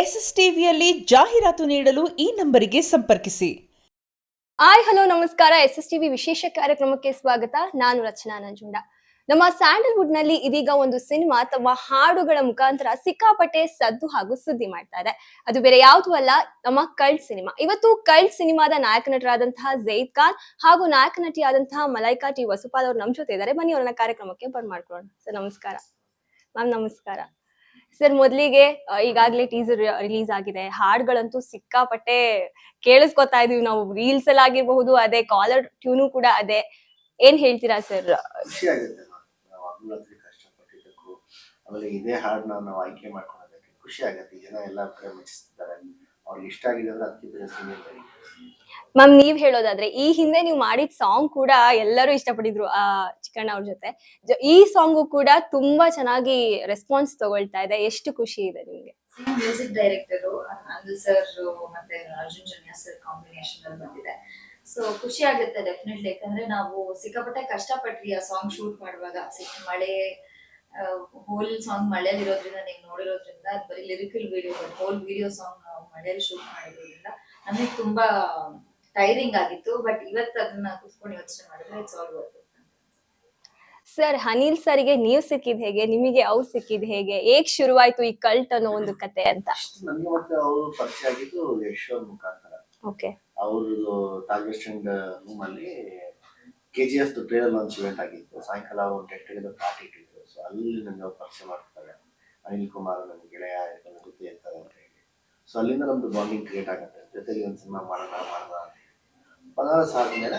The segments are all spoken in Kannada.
ಎಸ್ಎಸ್ಟಿವಿಯಲ್ಲಿ ಜಾಹೀರಾತು ನೀಡಲು ಈ ನಂಬರಿಗೆ ಸಂಪರ್ಕಿಸಿ. ಹಾಯ್ ಹಲೋ ನಮಸ್ಕಾರ. ಎಸ್ಎಸ್ಟಿವಿ ವಿಶೇಷ ಕಾರ್ಯಕ್ರಮಕ್ಕೆ ಸ್ವಾಗತ. ನಾನು ರಚನಾ ನಂಜುಂಡ. ನಮ್ಮ ಸ್ಯಾಂಡಲ್ವುಡ್ ನಲ್ಲಿ ಇದೀಗ ಒಂದು ಸಿನಿಮಾ ತಮ್ಮ ಹಾಡುಗಳ ಮುಖಾಂತರ ಸಿಕ್ಕಾಪಟ್ಟೆ ಸದ್ದು ಹಾಗೂ ಸುದ್ದಿ ಮಾಡ್ತಾ ಇದೆ. ಅದು ಬೇರೆ ಯಾವುದು ಅಲ್ಲ, ನಮ್ಮ ಕಲ್ಟ್ ಸಿನಿಮಾ. ಇವತ್ತು ಕಲ್ಟ್ ಸಿನಿಮಾದ ನಾಯಕ ನಟರಾದಂತಹ ಝೈದ್ ಖಾನ್ ಹಾಗೂ ನಾಯಕ ನಟಿಯಾದಂತಹ ಮಲೈಕಾ ಟಿ ವಸುಪಾಲ್ ಅವರು ನಮ್ ಜೊತೆ ಇದ್ದಾರೆ. ಬನ್ನಿ ಅವ್ರನ್ನ ಕಾರ್ಯಕ್ರಮಕ್ಕೆ ಬರ್ಮಾಡ್ಕೊಳ್ಳೋಣ. ಸರ್ ನಮಸ್ಕಾರ. ಮ್ಯಾಮ್ ನಮಸ್ಕಾರ. ಸರ್ ಮೊದಲಿಗೆ ಈಗಾಗಲೇ ಟೀಸರ್ ರಿಲೀಸ್ ಆಗಿದೆ. ಹಾಡುಗಳಂತೂ ಸಿಕ್ಕಾಪಟ್ಟೆ ಕೇಳಿಸ್ಕೊತಾ ಇದೀವಿ ನಾವು. ರೀಲ್ಸ್ ಅಲ್ಲಿ ಆಗಿರಬಹುದು, ಅದೇ ಕಾಲರ್ ಟ್ಯೂನು ಕೂಡ ಅದೇ. ಏನ್ ಹೇಳ್ತೀರಾ ಸರ್? ಖುಷಿ ಆಗುತ್ತೆ. ನಾವು ಹಗಲರಾತ್ರಿ ಕಷ್ಟಪಟ್ಟಿದ್ದಕ್ಕೂ ಆಮೇಲೆ ಇದೇ ಹಾಡನ್ನ ನಾವು ಆಯ್ಕೆ ಮಾಡ್ಕೊಳ್ಳೋದಕ್ಕೆ ಖುಷಿ ಆಗುತ್ತೆ. ಜನ ಎಲ್ಲ ಕಡೆ ಮೆಚ್ಚಿಸ್ತಿದ್ದಾರೆ. ಅವ್ರಿಗೆ ಇಷ್ಟ ಆಗಿದೆ ಅಂದ್ರೆ ಅದಕ್ಕಿಂತ ಸಿನಿಮಾ. ಮ್ಯಾಮ್ ನೀವ್ ಹೇಳೋದಾದ್ರೆ ಈ ಹಿಂದೆ ನೀವು ಮಾಡಿದ ಸಾಂಗ್ ಕೂಡ ಎಲ್ಲರೂ ಇಷ್ಟಪಟ್ಟಿದ್ರು ಚಿಕ್ಕಣ್ಣ ಅವ್ರ ಜೊತೆ. ಈ ಸಾಂಗು ಕೂಡ ತುಂಬಾ ಚೆನ್ನಾಗಿ ರೆಸ್ಪಾನ್ಸ್ ತಗೊಳ್ತಾ ಇದೆ. ಎಷ್ಟು ಖುಷಿ ಇದೆ ನಿಮ್ಗೆ? ಮ್ಯೂಸಿಕ್ ಡೈರೆಕ್ಟರ್ ಅನಿಲ್ ಸರ್ ಮತ್ತೆ ಅರ್ಜುನ್ ಜನ್ಯ ಸರ್ ಕಾಂಬಿನೇಷನ್ ಅಲ್ಲಿ ಬಂದಿದೆ. ಸೊ ಖುಷಿ ಆಗುತ್ತೆ ಡೆಫಿನೆಟ್ಲಿ. ಯಾಕಂದ್ರೆ ನಾವು ಸಿಕ್ಕಾಪಟ್ಟೆ ಕಷ್ಟಪಟ್ರಿ ಆ ಸಾಂಗ್ ಶೂಟ್ ಮಾಡುವಾಗ. ಮಳೆ, ಹೋಲ್ ಸಾಂಗ್ ಮಳೆಯಲ್ಲಿ ಇರೋದ್ರಿಂದ ನೀವು ನೋಡಿರೋದ್ರಿಂದ ಅದು ಬರೀ lyrical video, whole video song ನಾವು ಮಳೆಯಲ್ಲಿ ಶೂಟ್ ಮಾಡಿರೋದ್ರಿಂದ ನಮಗೆ ತುಂಬಾ ಟೈರಿಂಗ್ ಆಗಿತ್ತು. ಬಟ್ ಇವತ್ತು ಅದನ್ನ ಕುತ್ಕೊಂಡು ಯೋಚನೆ ಮಾಡಿದ್ರೆ it's all worth it. Sir Anil ಸರ್ಗೆ ನೀವ್ ಸಿಕ್ಕಿದ್ ಹೇಗೆ, ನಿಮಗೆ ಅವ್ರು ಸಿಕ್ಕಿದ್ ಹೇಗೆ, ಹೇಗ್ ಶುರುವಾಯ್ತು ಈ ಕಲ್ಟ್ ಅನ್ನೋ ಒಂದು ಕತೆ ಅಂತ? ನನಗೆ ಮತ್ತೆ ಅವರು ಪರಿಚಯ ಆಗಿದ್ದು ಯಶ್ ಅವ್ರ ಮುಖಾಂತರ. ಓಕೆ. ಅವ್ರದ್ದು ತಾಜ್ ವೆಸ್ಟ್ ಎಂಡ್ ರೂಮ್ ಅಲ್ಲಿ KGF ಟ್ರೇಲರ್ ಲಾಂಚ್ ಇವೆಂಟ್ ಆಗಿತ್ತು. ಸಾಯಂಕಾಲ ಒಂದು ಗೆಟ್ ಟುಗೆದರ್ ಪಾರ್ಟಿ ಇಟ್ಟಿದ್ರು. ಸೊ ಅಲ್ಲಿ ನನ್ನ ಪರಿಚಯ ಮಾಡ್ತಾರೆ. ಅನಿಲ್ ಕುಮಾರ್ ನನ್ನ ಗೆಳೆಯ ಜೊತೆ ಇರ್ತಾರೆ ಅಂತ ಹೇಳಿ. ಸೊ ಅಲ್ಲಿಂದ ನಮ್ದು ಬಾಂಡಿಂಗ್ ಕ್ರಿಯೇಟ್ ಆಗುತ್ತೆ. ಜೊತೆಲಿ ಒಂದು ಸಿನಿಮಾ ಮಾಡೋಣ ಅಂತ ಬನಾರಸ್ ಆದ್ಮೇಲೆ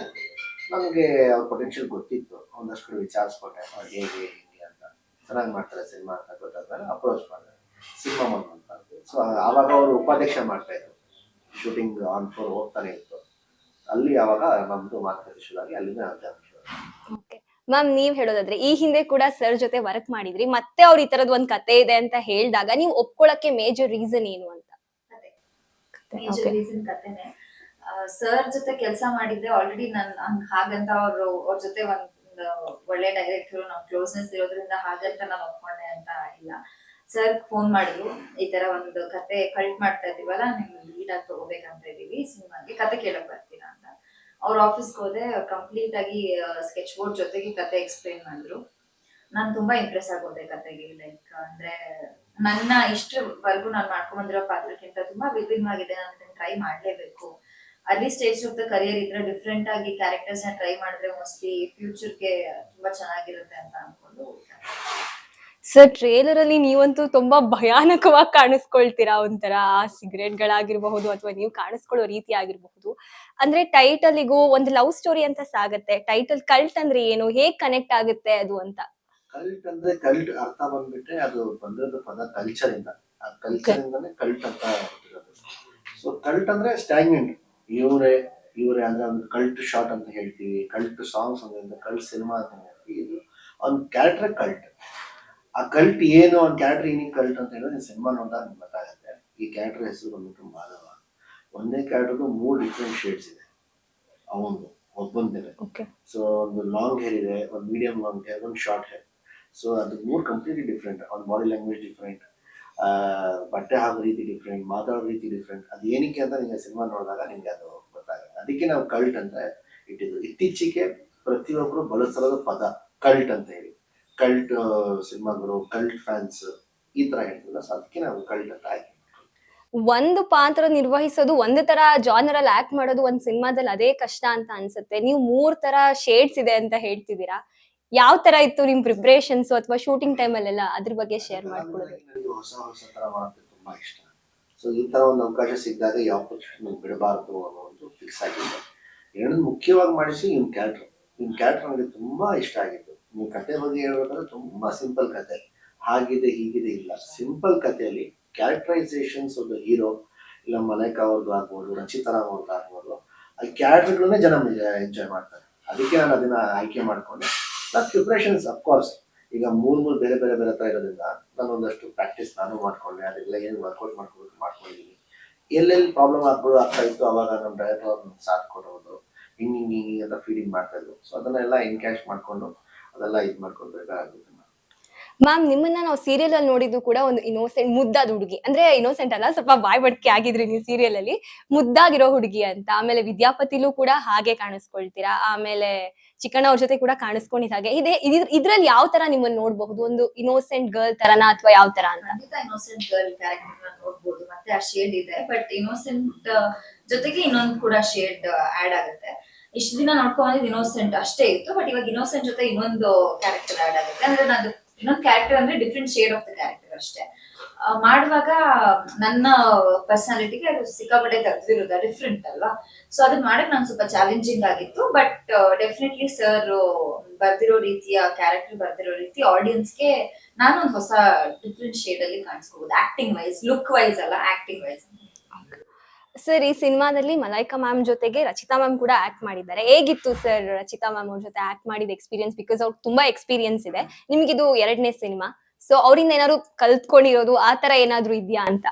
ನನಗೆ ಅವ್ರ ಪೊಟೆನ್ಷಿಯಲ್ ಗೊತ್ತಿತ್ತು. ಒಂದಷ್ಟು ವಿಚಾರಿಸ್ಕೊಂಡೆ ಅವ್ರು ಹೇಗೆ ಹಿಂಗೆ ಅಂತ. ಚೆನ್ನಾಗಿ ಮಾಡ್ತಾರೆ ಸಿನಿಮಾ ಅಂತ ಗೊತ್ತಾದ್ಮೇಲೆ ಅಪ್ರೋಚ್ ಮಾಡಿದೆ ಸಿನಿಮಾ ಮಾಡೋಣ ಅಂತ. ಸೊ ಆವಾಗ ಅವರು ಉಪಾಧ್ಯಕ್ಷ ಮಾಡ್ತಾ ಇದ್ರು. ಶೂಟಿಂಗ್ ಆನ್ ಫ್ಲೋರ್ ಹೋಗ್ತಾನೆ ಇತ್ತು. ಅಲ್ಲಿ ಆವಾಗ ನಮ್ದು ಮಾತುಕತೆ ಶುರುವಾಗಿ ಅಲ್ಲಿಂದ ಓಕೆ ಮ್ಯಾಮ್, ನೀವ್ ಹೇಳೋದಾದ್ರೆ ಈ ಹಿಂದೆ ಕೂಡ ಸರ್ ಜೊತೆ ವರ್ಕ್ ಮಾಡಿದ್ರಿ. ಮತ್ತೆ ಅವ್ರ ಈ ತರದ್ ಒಂದ್ ಕತೆ ಇದೆ ಅಂತ ಹೇಳಿದಾಗ ನೀವು ಒಪ್ಕೊಳಕ್ಕೆ ಮೇಜರ್ ರೀಸನ್ ಏನು ಅಂತ? Major reason ಕತೆನೆ. ಸರ್ ಜೊತೆ ಕೆಲಸ ಮಾಡಿದ್ರೆ ಆಲ್ರೆಡಿ ನನ್ ಹಾಗಂತ ಅವ್ರ ಜೊತೆ ಒಂದ್ ಒಳ್ಳೆ ಡೈರೆಕ್ಟರ್ ನಾವು ಕ್ಲೋಸ್ನೆಸ್ ಇರೋದ್ರಿಂದ ಹಾಗಂತ ನಾನು ಒಪ್ಕೊಂಡೆ ಅಂತ ಇಲ್ಲ. ಸರ್ ಫೋನ್ ಮಾಡಿದ್ರು, ಈ ತರ ಒಂದು ಕತೆ ಕಲ್ಟ್ ಮಾಡ್ತಾ ಇದೀವಲ್ಲ, ನಿಮ್ ಲೀಡ್ ಆಗಿ ತಗೋಬೇಕಂತ ಇದೀವಿ ಸಿನಿಮಾಗೆ, ಕತೆ ಕೇಳಕ್ ಬರ್ತೀರಾ ಅಂತ. ಅವ್ರ ಆಫೀಸ್ಗೆ ಹೋದೆ. ಕಂಪ್ಲೀಟ್ ಆಗಿ ಸ್ಕೆಚ್ ಬೋರ್ಡ್ ಜೊತೆಗೆ ಕತೆ ಎಕ್ಸ್ಪ್ಲೈನ್ ಮಾಡಿದ್ರು. ನಾನ್ ತುಂಬಾ ಇಂಪ್ರೆಸ್ ಆಗೋದೆ ಕತೆಗೆ. ಲೈಕ್ ಅಂದ್ರೆ ನನ್ನ ಇಷ್ಟವರೆಗೂ ನಾನು ಮಾಡ್ಕೊಂಡ್ ಬಂದಿರೋ ಪಾತ್ರಕ್ಕಿಂತ ತುಂಬಾ ವಿಭಿನ್ನವಾಗಿದೆ. ನಾನು ಇದನ್ನ ಟ್ರೈ ಮಾಡ್ಲೇಬೇಕು. Early stage of the career ಇದ್ರೆ ಡಿಫ್ರೆಂಟ್ ಆಗಿ ಕ್ಯಾರೆಕ್ಟರ್ಸ್ ನ ಟ್ರೈ ಮಾಡಿದ್ರೆ ಮೋಸ್ಟ್ಲಿ ಫ್ಯೂಚರ್ಗೆ ತುಂಬಾ ಚೆನ್ನಾಗಿರುತ್ತೆ ಅಂತ ಅನ್ಕೊಂಡು. ಸರ್ ಟ್ರೇಲರ್ ಅಲ್ಲಿ ನೀವಂತೂ ತುಂಬಾ ಭಯಾನಕವಾಗಿ ಕಾಣಿಸ್ಕೊಳ್ತೀರಾ. ಒಂಥರ ಸಿಗರೇಟ್ ಗಳಾಗಿರ್ಬಹುದು ಅಥವಾ ನೀವು ಕಾಣಿಸ್ಕೊಳ್ಳೋ ರೀತಿ ಆಗಿರಬಹುದು. ಅಂದ್ರೆ ಟೈಟಲ್ಗೂ ಒಂದು ಲವ್ ಸ್ಟೋರಿ ಅಂತ ಸಾಗತ್ತೆ. ಟೈಟಲ್ ಕಲ್ಟ್ ಅಂದ್ರೆ ಏನು, ಹೇಗ್ ಕನೆಕ್ಟ್ ಆಗುತ್ತೆ ಅದು ಅಂತ? ಕಲ್ಟ್ ಅಂದ್ರೆ ಕಲ್ಟ್ ಅರ್ಥ ಬಂದ್ಬಿಟ್ರೆ ಅದು ಬಂದಿರೋದು ಪದ ಕಲ್ಚರ್ ಇಂದ. ಆ ಕಲ್ಚರ್ ಇಂದಾನೆ ಕಲ್ಟ್ ಅಂತ ಹೇಳ್ತಿರೋದು. ಸೊ ಕಲ್ಟ್ ಅಂದ್ರೆ ಸ್ಟ್ಯಾಗ್ನೆಂಟ್. ಇವರೇ ಅಂದ್ರೆ ಒಂದು ಕಲ್ಟ್ ಶಾಟ್ ಅಂತ ಹೇಳ್ತೀವಿ, ಕಲ್ಟ್ ಸಾಂಗ್ಸ್ ಅಂದ್ರೆ ಕಲ್ಟ್ ಸಿನಿಮಾ ಅಂತ ಹೇಳ್ತೀವಿ. ಇದು ಒಂದು ಕ್ಯಾರೆಕ್ಟರ್ ಕಲ್ಟ್. ಆ ಕಲ್ಟ್ ಏನು, ಒಂದು ಕ್ಯಾರೆಕ್ಟರ್ ಏನಿಗೆ ಕಲ್ಟ್ ಅಂತ ಹೇಳಿದ್ರೆ ಸಿನಿಮಾ ನೋಡಿದಾಗ ನಿಮ್ಗೆ ಗೊತ್ತಾಗುತ್ತೆ. ಈ ಕ್ಯಾರೆಕ್ಟರ್ ಹೆಸರು ಬಂದ್ಬಿಟ್ಟು ಮಾಧವ. ಒಂದೇ ಕ್ಯಾರೆಕ್ಟರ್ದು 3 ಡಿಫ್ರೆಂಟ್ ಶೇಡ್ಸ್ ಇದೆ ಅವನು ಒಬ್ಬಂದೇನೆ. ಸೊ ಒಂದು ಲಾಂಗ್ ಹೇರ್ ಇದೆ, ಒಂದು ಮೀಡಿಯಂ ಲಾಂಗ್ ಹೇರ್, ಒಂದು ಶಾರ್ಟ್ ಹೇರ್. ಸೊ ಅದು 3 ಕಂಪ್ಲೀಟ್ಲಿ ಡಿಫ್ರೆಂಟ್. ಅವ್ನ ಬಾಡಿ ಲ್ಯಾಂಗ್ವೇಜ್ ಡಿಫ್ರೆಂಟ್, ಬಟ್ಟೆ ಹಾಕೋ ರೀತಿ ಡಿಫ್ರೆಂಟ್, ಮಾತಾಡೋ ರೀತಿ ಡಿಫ್ರೆಂಟ್. ಅದು ಏನಕ್ಕೆ ಅಂತ ನಿಮಗೆ ಸಿನಿಮಾ ನೋಡಿದಾಗ ನಿಮ್ಗೆ ಅದು ಗೊತ್ತಾಗುತ್ತೆ. ಅದಕ್ಕೆ ನಾವು ಕಲ್ಟ್ ಅಂತ ಇಟ್ಟಿದ್ದು. ಇತ್ತೀಚೆಗೆ ಪ್ರತಿಯೊಬ್ಬರು ಬಳಸೋದು ಪದ ಕಲ್ಟ್ ಅಂತ ಹೇಳಿ. ಕಲ್ಟ್ ಸಿನಿಮಾಗಳು, ಕಲ್ಟ್ ಫ್ಯಾನ್ಸ್ ಈ ತರ ಹೇಳ್ತಿಲ್ಲ. ಸೊ ಅದಕ್ಕೆ ನಾವು ಕಲ್ಟ್ ಅಂತ ಆಯ್ಕೆ. ಒಂದು ಪಾತ್ರ ನಿರ್ವಹಿಸೋದು, ಒಂದು ತರ ಜಾನರ್ ಅಲ್ಲಿ ಆಕ್ಟ್ ಮಾಡೋದು ಒಂದ್ ಸಿನಿಮಾದಲ್ಲಿ ಅದೇ ಕಷ್ಟ ಅಂತ ಅನ್ಸುತ್ತೆ. ನೀವು 3 ತರ ಶೇಡ್ಸ್ ಇದೆ ಅಂತ ಹೇಳ್ತಿದ್ದೀರಾ. ಯಾವ ತರ ಇತ್ತು ನಿಮ್ ಪ್ರಿಪರೇಷನ್ಸ್ ಅಥವಾ ಶೂಟಿಂಗ್ ಟೈಮ್ ಅಲ್ಲೆಲ್ಲ? ಅದ್ರ ಬಗ್ಗೆ ಶೇರ್ ಮಾಡ್ಕೊಳ್ಳೋದು. ನನಗೆ ಹೊಸ ತರ ಮಾಡೋದು ತುಂಬಾ ಇಷ್ಟ. ಸೊ ಈ ತರ ಒಂದು ಅವಕಾಶ ಸಿಕ್ಕಿದಾಗ ಯಾವ ಪಕ್ಷ ಬಿಡಬಾರ್ದು ಅನ್ನೋ ಒಂದು ಫಿಕ್ಸ್ ಆಗಿದೆ. ಎರಡು ಮುಖ್ಯವಾಗಿ ಮಾಡಿಸಿ ಇವ್ನ ಕ್ಯಾರೆಕ್ಟರ್ ನನಗೆ ತುಂಬಾ ಇಷ್ಟ ಆಗಿತ್ತು. ನೀವು ಕತೆ ಬಗ್ಗೆ ಹೇಳ್ಬೇಕಂದ್ರೆ ತುಂಬಾ ಸಿಂಪಲ್ ಕತೆ, ಹಾಗಿದೆ ಹೀಗಿದೆ ಇಲ್ಲ. ಸಿಂಪಲ್ ಕಥೆಯಲ್ಲಿ ಕ್ಯಾರೆಕ್ಟರೈಸೇಷನ್ಸ್ ಒಂದು ಹೀರೋ ಇಲ್ಲ ಮಲೈಕಾ ಅವ್ರದ್ದು ಆಗ್ಬೋದು, ರಚಿತಾ ರಾಮ್ ಅವ್ರದ್ದು ಆಗ್ಬೋದು, ಆ ಕ್ಯಾರೆಕ್ಟರ್ಗಳನ್ನೇ ಜನ ಎಂಜಾಯ್ ಮಾಡ್ತಾರೆ. ಅದಕ್ಕೆ ನಾನು ಅದನ್ನ ಆಯ್ಕೆ ಮಾಡ್ಕೊಂಡೆ. ಪ್ಲಸ್ ಪ್ರಿಪ್ರೇಷನ್ಸ್ ಅಫ್ಕೋರ್ಸ್ ಈಗ ಮೂರು ಬೇರೆ ತರ ಇರೋದ್ರಿಂದ ನಾನು ಒಂದಷ್ಟು ಪ್ರಾಕ್ಟೀಸ್ ನಾನು ಮಾಡ್ಕೊಂಡೆ. ಅದೆಲ್ಲ ಏನು ವರ್ಕೌಟ್ ಮಾಡ್ಕೊಂಡಿದ್ದೀನಿ. ಎಲ್ಲೆಲ್ಲಿ ಪ್ರಾಬ್ಲಮ್ ಆಗ್ತಾ ಇತ್ತು ಅವಾಗ ನಮ್ಮ ಡೈರೆಕ್ಟರ್ ಅವ್ರನ್ನ ಸಾಥ್ ಕೊಡೋದು, ಹಿಂಗೆ ಅಂತ ಫೀಡಿಂಗ್ ಮಾಡ್ತಾ ಇದ್ರು. ಸೊ ಅದನ್ನೆಲ್ಲ ಎನ್ಕ್ಯಾಶ್ ಮಾಡ್ಕೊಂಡು ಅದೆಲ್ಲ ಇದು ಮಾಡ್ಕೊಳ್ಬೇಕಾಗುತ್ತೆ. ಮ್ಯಾಮ್ ನಿಮ್ಮನ್ನ ನಾವು ಸೀರಿಯಲ್ ಅಲ್ಲಿ ನೋಡಿದ್ದು ಕೂಡ ಒಂದು ಇನ್ನೋಸೆಂಟ್ ಮುದ್ದಾದ ಹುಡುಗಿ, ಅಂದ್ರೆ ಇನ್ನೋಸೆಂಟ್ ಅಲ್ಲ, ಸ್ವಲ್ಪ ಬಾಯ್ ಬಡ್ಕೆ ಆಗಿದ್ರಿ ನೀವು ಸೀರಿಯಲ್ ಅಲ್ಲಿ, ಮುದ್ದಾಗಿರೋ ಹುಡುಗಿ ಅಂತ. ಆಮೇಲೆ ವಿದ್ಯಾಪತಿಲೂ ಕೂಡ ಹಾಗೆ ಕಾಣಿಸ್ಕೊಳ್ತೀರಾ, ಆಮೇಲೆ ಚಿಕ್ಕಣ್ಣ ಅವ್ರ ಜೊತೆ ಕೂಡ ಕಾಣಿಸ್ಕೊಂಡಿದ್ ಹಾಗೆ ಇದೆ. ಇದ್ರಲ್ಲಿ ಯಾವ ತರ ನಿಮ್ಮನ್ನ ನೋಡ್ಬಹುದು, ಒಂದು ಇನ್ನೋಸೆಂಟ್ ಗರ್ಲ್ ತರನಾ ಅಥವಾ ಯಾವ ತರ ಅಂತ? ಖಂಡಿತ ಇನ್ನೋಸೆಂಟ್ ಗರ್ಲ್ ಕ್ಯಾರೆಕ್ಟರ್ ನೋಡ್ಬೋದು, ಮತ್ತೆ ಆ ಶೇಡ್ ಇದೆ. ಬಟ್ ಇನ್ನೋಸೆಂಟ್ ಜೊತೆಗೆ ಇನ್ನೊಂದು ಕೂಡ ಶೇಡ್ ಆಡ್ ಆಗುತ್ತೆ. ಇಷ್ಟು ದಿನ ನೋಡ್ಕೊಂಡಿದ್ದು ಇನ್ನೋಸೆಂಟ್ ಅಷ್ಟೇ ಇತ್ತು, ಬಟ್ ಇವಾಗ ಇನ್ನೋಸೆಂಟ್ ಜೊತೆ ಇನ್ನೊಂದು ಕ್ಯಾರೆಕ್ಟರ್ ಆಡ್ ಆಗುತ್ತೆ. ಅಂದ್ರೆ ನಾನು ಇನ್ನೊಂದು ಕ್ಯಾರೆಕ್ಟರ್ ಅಂದ್ರೆ different shade of the character ಅಷ್ಟೇ. ಮಾಡುವಾಗ ನನ್ನ ಪರ್ಸನಾಲಿಟಿಗೆ ಅದು ಸಿಕ್ಕಾಪಟ್ಟೆ ತೆಗೆದಿರೋದು ಡಿಫ್ರೆಂಟ್ ಅಲ್ವಾ. ಸೊ ಅದನ್ನ ಮಾಡಕ್ ನಂಗೆ ಸ್ವಲ್ಪ ಚಾಲೆಂಜಿಂಗ್ ಆಗಿತ್ತು. ಬಟ್ ಡೆಫಿನೆಟ್ಲಿ ಸರ್ ಬರ್ದಿರೋ ರೀತಿಯ ಕ್ಯಾರೆಕ್ಟರ್ ಬರ್ದಿರೋ ರೀತಿ ಆಡಿಯನ್ಸ್ಗೆ ನಾನೊಂದು ಹೊಸ ಡಿಫ್ರೆಂಟ್ ಶೇಡ್ ಅಲ್ಲಿ ಕಾಣಿಸ್ಕೋಬಹುದು. ಆಕ್ಟಿಂಗ್ ವೈಸ್, ಲುಕ್ ವೈಸ್ ಅಲ್ಲ, ಆಕ್ಟಿಂಗ್ ವೈಸ್. ಸರ್ ಈ ಸಿನಿಮಾದಲ್ಲಿ ಮಲೈಕಾ ಮ್ಯಾಮ್ ಜೊತೆಗೆ ರಚಿತಾ ಮ್ಯಾಮ್ ಕೂಡ ಆಕ್ಟ್ ಮಾಡಿದ್ದಾರೆ. ಹೇಗಿತ್ತು ಸರ್ ರಚಿತಾ ಮ್ಯಾಮ್ ಅವ್ರ ಜೊತೆ ಆಕ್ಟ್ ಮಾಡಿದ ಎಕ್ಸ್ಪೀರಿಯನ್ಸ್? ಬಿಕಾಸ್ ಅವ್ರಿಗೆ ತುಂಬಾ ಎಕ್ಸ್ಪೀರಿಯನ್ಸ್ ಇದೆ, ನಿಮ್ಗಿದು 2ನೇ ಸಿನಿಮಾ. ಸೊ ಅವರಿಂದ ಏನಾದ್ರು ಕಲ್ತ್ಕೊಂಡಿರೋದು ಆ ತರ ಏನಾದ್ರು ಇದೆಯಾ ಅಂತ?